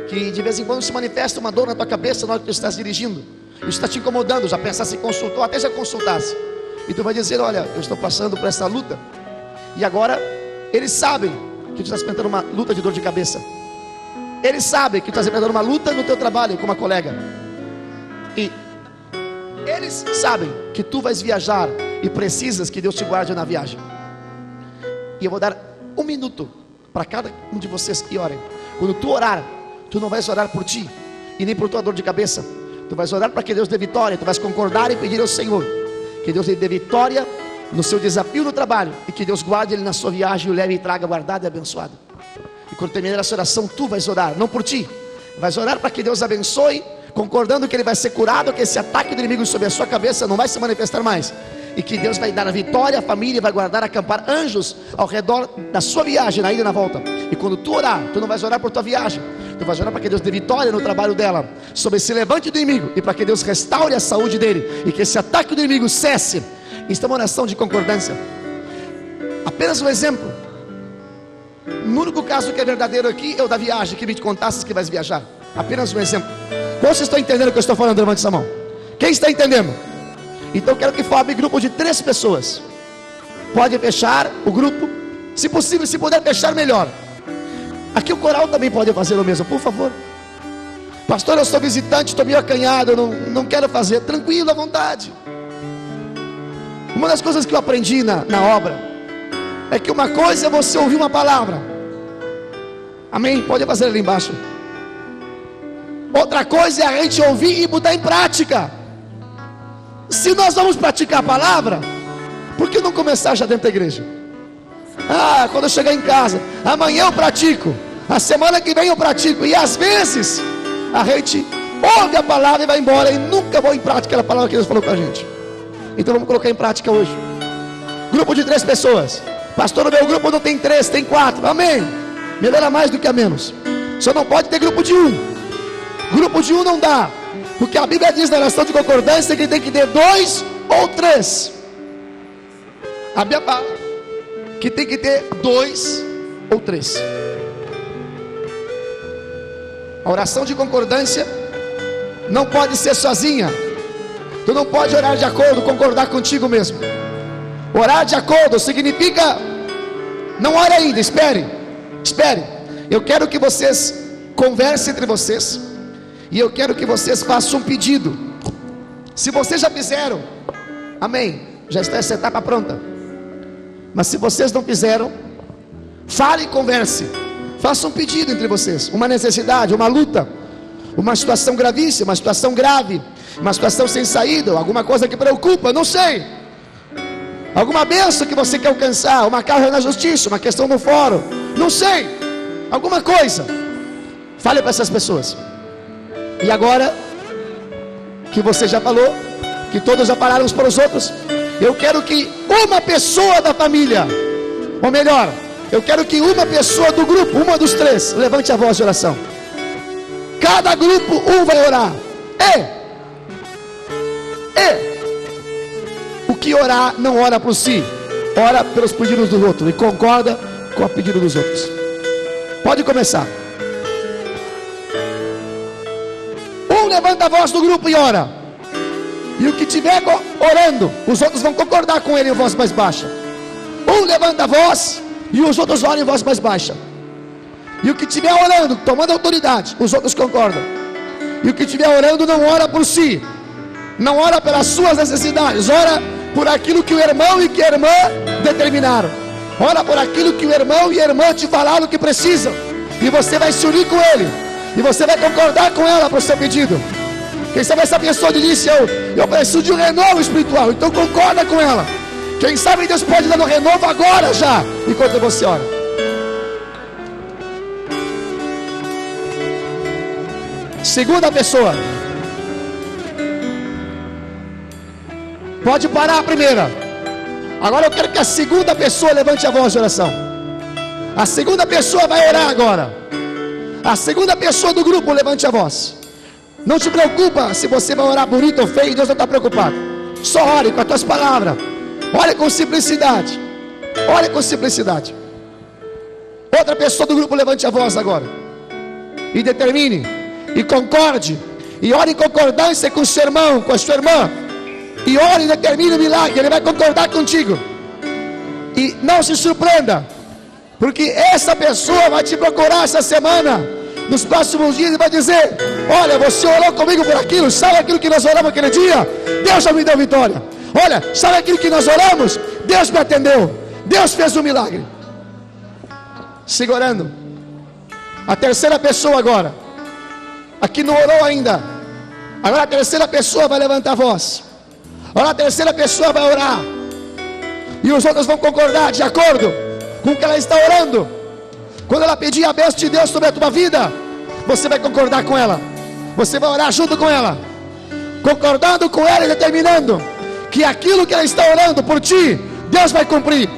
[SPEAKER 1] que de vez em quando se manifesta uma dor na tua cabeça na hora que tu estás dirigindo. Isso está te incomodando, já pensasse em consultar, até já consultasse. E tu vai dizer: olha, eu estou passando por essa luta, e agora eles sabem que tu estás enfrentando uma luta de dor de cabeça. Eles sabem que tu estás enfrentando uma luta no teu trabalho com uma colega, e eles sabem que tu vais viajar e precisas que Deus te guarde na viagem. E eu vou dar 1 minuto para cada um de vocês que orem. Quando tu orar, tu não vais orar por ti e nem por tua dor de cabeça. Tu vais orar para que Deus dê vitória. Tu vais concordar e pedir ao Senhor que Deus lhe dê vitória no seu desafio no trabalho, e que Deus guarde ele na sua viagem e o leve e traga guardado e abençoado. E quando terminar essa oração, tu vais orar, não por ti, vais orar para que Deus abençoe, concordando que ele vai ser curado, que esse ataque do inimigo sobre a sua cabeça não vai se manifestar mais, e que Deus vai dar a vitória à família, vai guardar, acampar anjos ao redor da sua viagem, na ida e na volta. E quando tu orar, tu não vais orar por tua viagem, tu vais orar para que Deus dê vitória no trabalho dela, sobre esse levante do inimigo, e para que Deus restaure a saúde dele, e que esse ataque do inimigo cesse. Isso é uma oração de concordância. Apenas um exemplo. No único caso que é verdadeiro aqui é o da viagem, que me contasses que vais viajar. Apenas um exemplo. Vocês estão entendendo o que eu estou falando? Levante essa mão. Quem está entendendo? Então eu quero que forme grupo de 3 pessoas. Pode fechar o grupo, se possível, se puder fechar, melhor. Aqui o coral também pode fazer o mesmo, por favor. Pastor, eu sou visitante, estou meio acanhado, não quero fazer. Tranquilo, à vontade. Uma das coisas que eu aprendi na obra é que uma coisa é você ouvir uma palavra. Amém? Pode fazer ali embaixo. Outra coisa é a gente ouvir e botar em prática. Se nós vamos praticar a palavra, por que não começar já dentro da igreja? Quando eu chegar em casa, amanhã eu pratico, a semana que vem eu pratico. E às vezes a gente ouve a palavra e vai embora, e nunca vou em prática aquela palavra que Deus falou com a gente. Então vamos colocar em prática hoje. Grupo de 3 pessoas. Pastor, o meu grupo não tem 3, tem 4. Amém. Melhor a mais do que a menos. Só não pode ter grupo de 1. Grupo de um não dá, porque a Bíblia diz na oração de concordância que tem que ter 2 ou 3. A Bíblia fala que tem que ter 2 ou 3. A oração de concordância não pode ser sozinha. Tu não pode orar de acordo, concordar contigo mesmo. Orar de acordo significa: não ore ainda, espere. Eu quero que vocês conversem entre vocês, e eu quero que vocês façam um pedido. Se vocês já fizeram, amém, já está essa etapa pronta. Mas se vocês não fizeram, fale e converse. Faça um pedido entre vocês, uma necessidade, uma luta, uma situação gravíssima, uma situação grave, uma situação sem saída, alguma coisa que preocupa, não sei, alguma bênção que você quer alcançar, uma causa na justiça, uma questão no fórum, não sei, alguma coisa. Fale para essas pessoas. E agora que você já falou, que todos já pararam uns para os outros, eu quero que uma pessoa da família, ou melhor, eu quero que uma pessoa do grupo, uma dos 3, levante a voz de oração. Cada grupo, um vai orar. O que orar, não ora por si, ora pelos pedidos dos outros e concorda com o pedido dos outros. Pode começar. Um levanta a voz do grupo e ora. E o que estiver orando, os outros vão concordar com ele em voz mais baixa. Um levanta a voz e os outros oram em voz mais baixa. E o que estiver orando, tomando autoridade, os outros concordam. E o que estiver orando não ora por si, não ora pelas suas necessidades, ora por aquilo que o irmão e que a irmã determinaram. Ora por aquilo que o irmão e a irmã te falaram que precisam. E você vai se unir com ele, e você vai concordar com ela para o seu pedido. Quem sabe essa pessoa disse: eu preciso de um renovo espiritual, então concorda com ela. Quem sabe Deus pode dar um renovo agora já, enquanto você ora. Segunda pessoa, pode parar a primeira. Agora eu quero que a segunda pessoa levante a voz de oração. A segunda pessoa vai orar agora. A segunda pessoa do grupo, levante a voz. Não te preocupa se você vai orar bonito ou feio, Deus não está preocupado. Só ore com as tuas palavras. Ore com simplicidade. Ore com simplicidade. Outra pessoa do grupo, levante a voz agora. E determine, e concorde, e ore em concordância com o seu irmão, com a sua irmã. E ore e determine o milagre, ele vai concordar contigo. E não se surpreenda, porque essa pessoa vai te procurar essa semana, nos próximos dias, e vai dizer: olha, você orou comigo por aquilo, sabe aquilo que nós oramos aquele dia? Deus já me deu vitória. Olha, sabe aquilo que nós oramos? Deus me atendeu, Deus fez um milagre. Segurando. A terceira pessoa agora, aqui não orou ainda. Agora a terceira pessoa vai levantar a voz. Agora a terceira pessoa vai orar. E os outros vão concordar de acordo com o que ela está orando. Quando ela pedir a bênção de Deus sobre a tua vida, você vai concordar com ela. Você vai orar junto com ela, concordando com ela e determinando que aquilo que ela está orando por ti, Deus vai cumprir.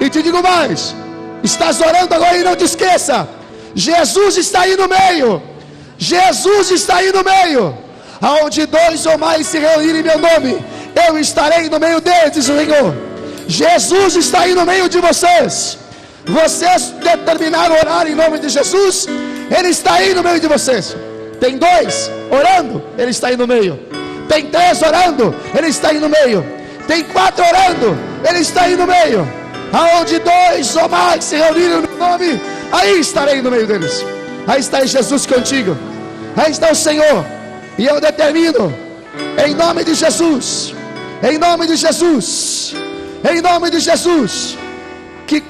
[SPEAKER 1] E te digo mais, estás orando agora e não te esqueça, Jesus está aí no meio. Jesus está aí no meio. Aonde 2 ou mais se reunirem em meu nome, eu estarei no meio deles, diz o Senhor. Jesus está aí no meio de vocês. Vocês determinaram orar em nome de Jesus, Ele está aí no meio de vocês. Tem 2 orando, Ele está aí no meio. Tem 3 orando, Ele está aí no meio. Tem 4 orando, Ele está aí no meio. Aonde 2 ou mais se reunirem no meu nome, aí estarei no meio deles. Aí está Jesus contigo. Aí está o Senhor. E eu determino, em nome de Jesus, em nome de Jesus, em nome de Jesus, que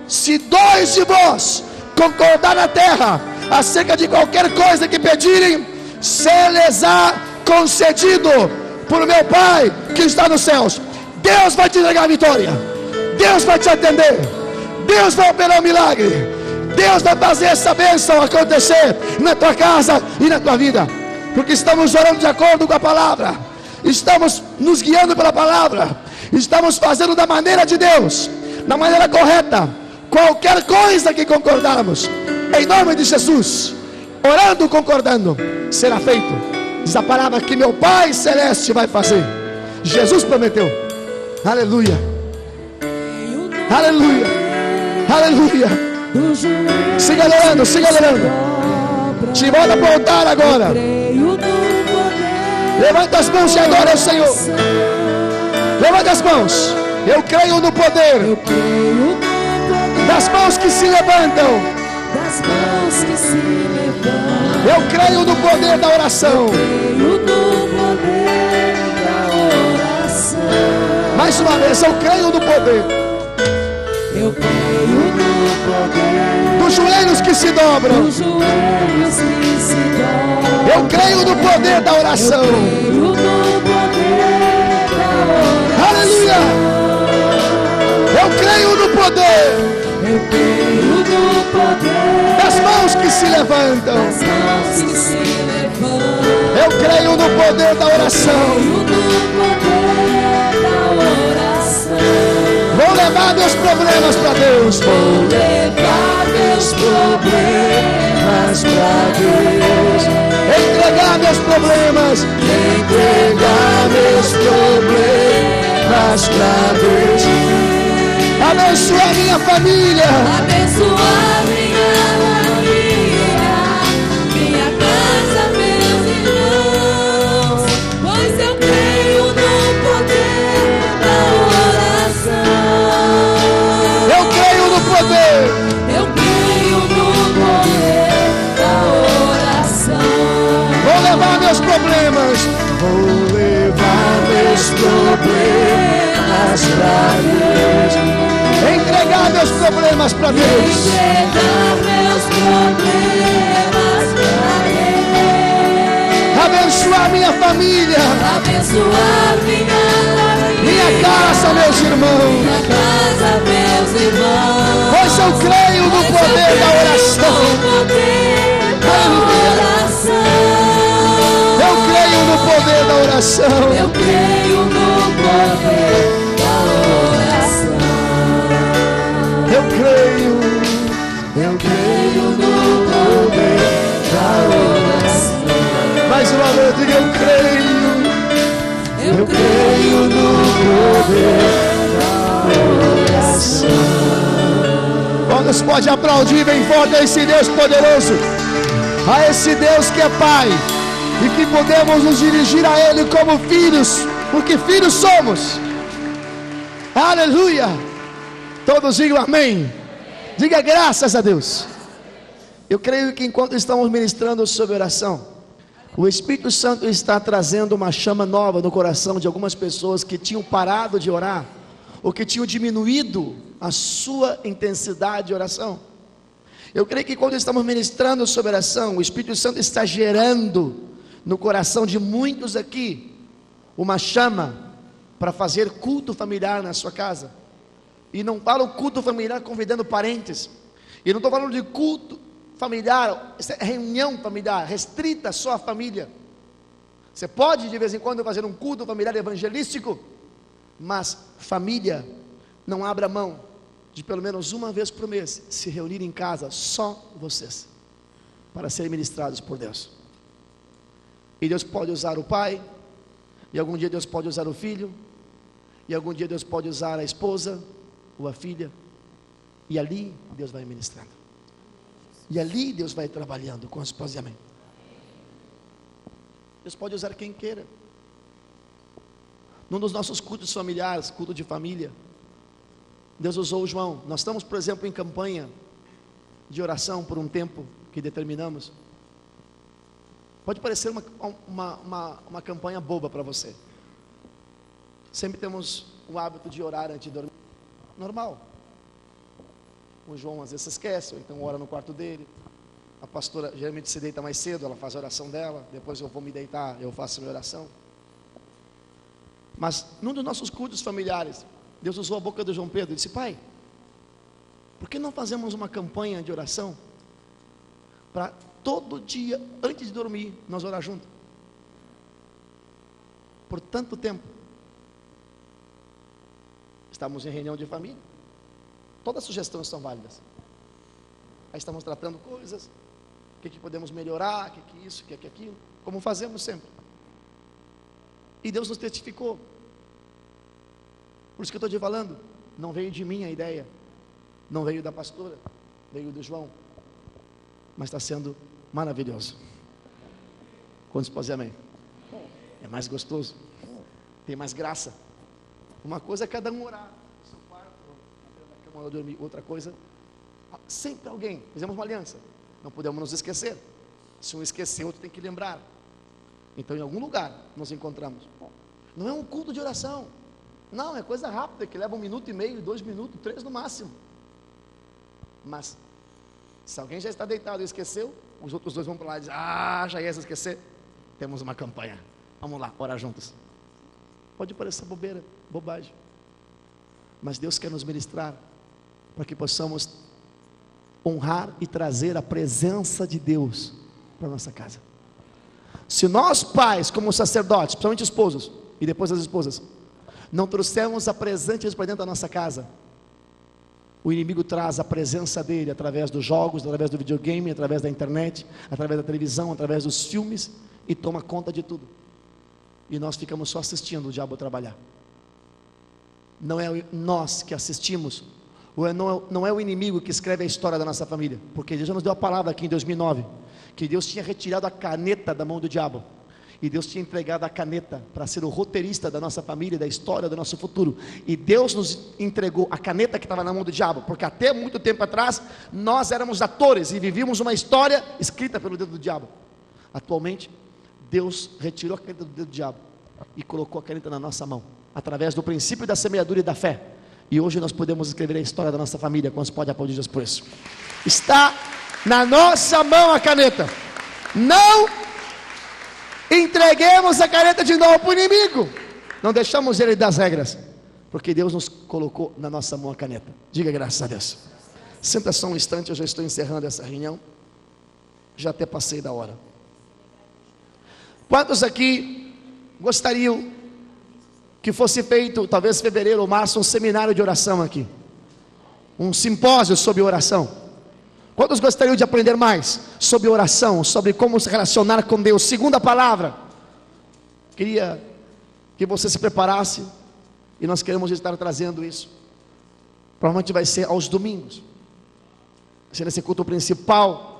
[SPEAKER 1] se 2 de vós concordar na terra acerca de qualquer coisa que pedirem, se-lhes-á concedido por meu Pai que está nos céus. Deus vai te entregar a vitória. Deus vai te atender. Deus vai operar um milagre. Deus vai fazer essa bênção acontecer na tua casa e na tua vida, porque estamos orando de acordo com a palavra, estamos nos guiando pela palavra, estamos fazendo da maneira de Deus, da maneira correta. Qualquer coisa que concordarmos, em nome de Jesus, orando, concordando, será feito. Diz a palavra que meu Pai Celeste vai fazer. Jesus prometeu. Aleluia, aleluia, aleluia. Siga orando, siga orando. Te volta para o altar agora. Levanta as mãos e adora o Senhor. Levanta as mãos. Eu creio no poder das mãos que se levantam. Eu creio no poder da oração. Mais uma vez, eu creio no poder.
[SPEAKER 2] Eu creio no poder
[SPEAKER 1] dos joelhos que se dobram. Eu creio no poder da oração. Aleluia. Eu creio no poder das mãos que se levantam. Eu creio no poder da oração. Vou levar meus problemas para Deus.
[SPEAKER 2] Vou levar meus problemas para Deus.
[SPEAKER 1] Entregar meus problemas.
[SPEAKER 2] Entregar meus problemas para Deus.
[SPEAKER 1] Abençoar minha família.
[SPEAKER 2] Abençoar minha família, minha casa, meus irmãos. Pois eu creio no poder da oração.
[SPEAKER 1] Eu creio no poder.
[SPEAKER 2] Eu creio no poder da oração.
[SPEAKER 1] Vou levar meus problemas.
[SPEAKER 2] Vou levar meus problemas para Deus.
[SPEAKER 1] Entregar meus problemas para Deus.
[SPEAKER 2] Entregar meus problemas para Deus.
[SPEAKER 1] Abençoar minha família.
[SPEAKER 2] Abençoar
[SPEAKER 1] Minha casa, meus irmãos.
[SPEAKER 2] minha casa, meus irmãos.
[SPEAKER 1] Pois eu creio no poder da oração. Eu creio no poder da oração.
[SPEAKER 2] Eu creio no poder da oração.
[SPEAKER 1] Eu creio
[SPEAKER 2] no poder da oração.
[SPEAKER 1] mais uma vez, diga eu creio.
[SPEAKER 2] Eu creio no poder da oração.
[SPEAKER 1] Quantos pode aplaudir bem forte a esse Deus poderoso, a esse Deus que é Pai, e que podemos nos dirigir a Ele como filhos, porque filhos somos. Aleluia. Todos digam amém. Diga graças a Deus. Eu creio que enquanto estamos ministrando sobre oração, o Espírito Santo está trazendo uma chama nova no coração de algumas pessoas que tinham parado de orar, ou que tinham diminuído a sua intensidade de oração. Eu creio que quando estamos ministrando sobre oração, o Espírito Santo está gerando no coração de muitos aqui uma chama para fazer culto familiar na sua casa. E não falo culto familiar convidando parentes, e não estou falando de culto familiar, reunião familiar, restrita só à família. Você pode de vez em quando fazer um culto familiar evangelístico, mas família, não abra mão de pelo menos uma vez por mês se reunir em casa, só vocês, para serem ministrados por Deus. E Deus pode usar o pai, e algum dia Deus pode usar o filho, e algum dia Deus pode usar a esposa ou a filha, e ali Deus vai ministrando, e ali Deus vai trabalhando com a esposa e a mãe. Deus pode usar quem queira. Num dos nossos cultos familiares, culto de família, Deus usou o João. Nós estamos, por exemplo, em campanha de oração por um tempo que determinamos. Pode parecer uma campanha boba para você. Sempre temos o hábito de orar antes de dormir. Normal. O João às vezes se esquece, ou então ora no quarto dele. A pastora geralmente se deita mais cedo, ela faz a oração dela. Depois eu vou me deitar, eu faço a minha oração. Mas num dos nossos cultos familiares, Deus usou a boca do João Pedro e disse: pai, por que não fazemos uma campanha de oração para todo dia, antes de dormir, nós orar juntos? Por tanto tempo estamos em reunião de família, todas as sugestões são válidas. Aí estamos tratando coisas, o que podemos melhorar, o que isso, o que aquilo, como fazemos sempre. E Deus nos testificou. Por isso que eu estou te falando, não veio de mim a ideia, não veio da pastora, veio do João, mas está sendo maravilhoso. Quantos podem dizer amém? É mais gostoso, tem mais graça. Uma coisa é cada um orar no seu quarto, na cama, dormir. Outra coisa, sempre alguém, fizemos uma aliança, não podemos nos esquecer. Se um esquecer, outro tem que lembrar. Então em algum lugar nos encontramos. Não é um culto de oração, não, é coisa rápida, que leva 1 minuto e meio, 2 minutos, 3 no máximo. Mas se alguém já está deitado e esqueceu, os outros 2 vão para lá e dizem: já ia se esquecer. Temos uma campanha, vamos lá, orar juntos. Pode parecer bobeira, bobagem, mas Deus quer nos ministrar para que possamos honrar e trazer a presença de Deus para a nossa casa. Se nós pais, como sacerdotes, principalmente esposos e depois as esposas, não trouxermos a presença de Deus para dentro da nossa casa, o inimigo traz a presença dele através dos jogos, através do videogame, através da internet, através da televisão, através dos filmes, e toma conta de tudo. E nós ficamos só assistindo o diabo trabalhar. Não é nós que assistimos, não é o inimigo que escreve a história da nossa família, porque Deus já nos deu a palavra aqui em 2009, que Deus tinha retirado a caneta da mão do diabo, e Deus tinha entregado a caneta para ser o roteirista da nossa família, da história do nosso futuro. E Deus nos entregou a caneta que estava na mão do diabo, porque até muito tempo atrás nós éramos atores e vivíamos uma história escrita pelo dedo do diabo. Atualmente Deus retirou a caneta do dedo do diabo e colocou a caneta na nossa mão, através do princípio da semeadura e da fé. E hoje nós podemos escrever a história da nossa família. Quantos podem aplaudir Deus por isso? Está na nossa mão a caneta. Não entreguemos a caneta de novo para o inimigo. Não deixamos ele dar as regras, porque Deus nos colocou na nossa mão a caneta. Diga graças a Deus. Senta só um instante, eu já estou encerrando essa reunião. Já até passei da hora. Quantos aqui gostariam que fosse feito, talvez em fevereiro ou março, um seminário de oração aqui? Um simpósio sobre oração? Quantos gostariam de aprender mais sobre oração, sobre como se relacionar com Deus, segundo a palavra? Queria que você se preparasse, e nós queremos estar trazendo isso. Provavelmente vai ser aos domingos, vai ser nesse culto principal,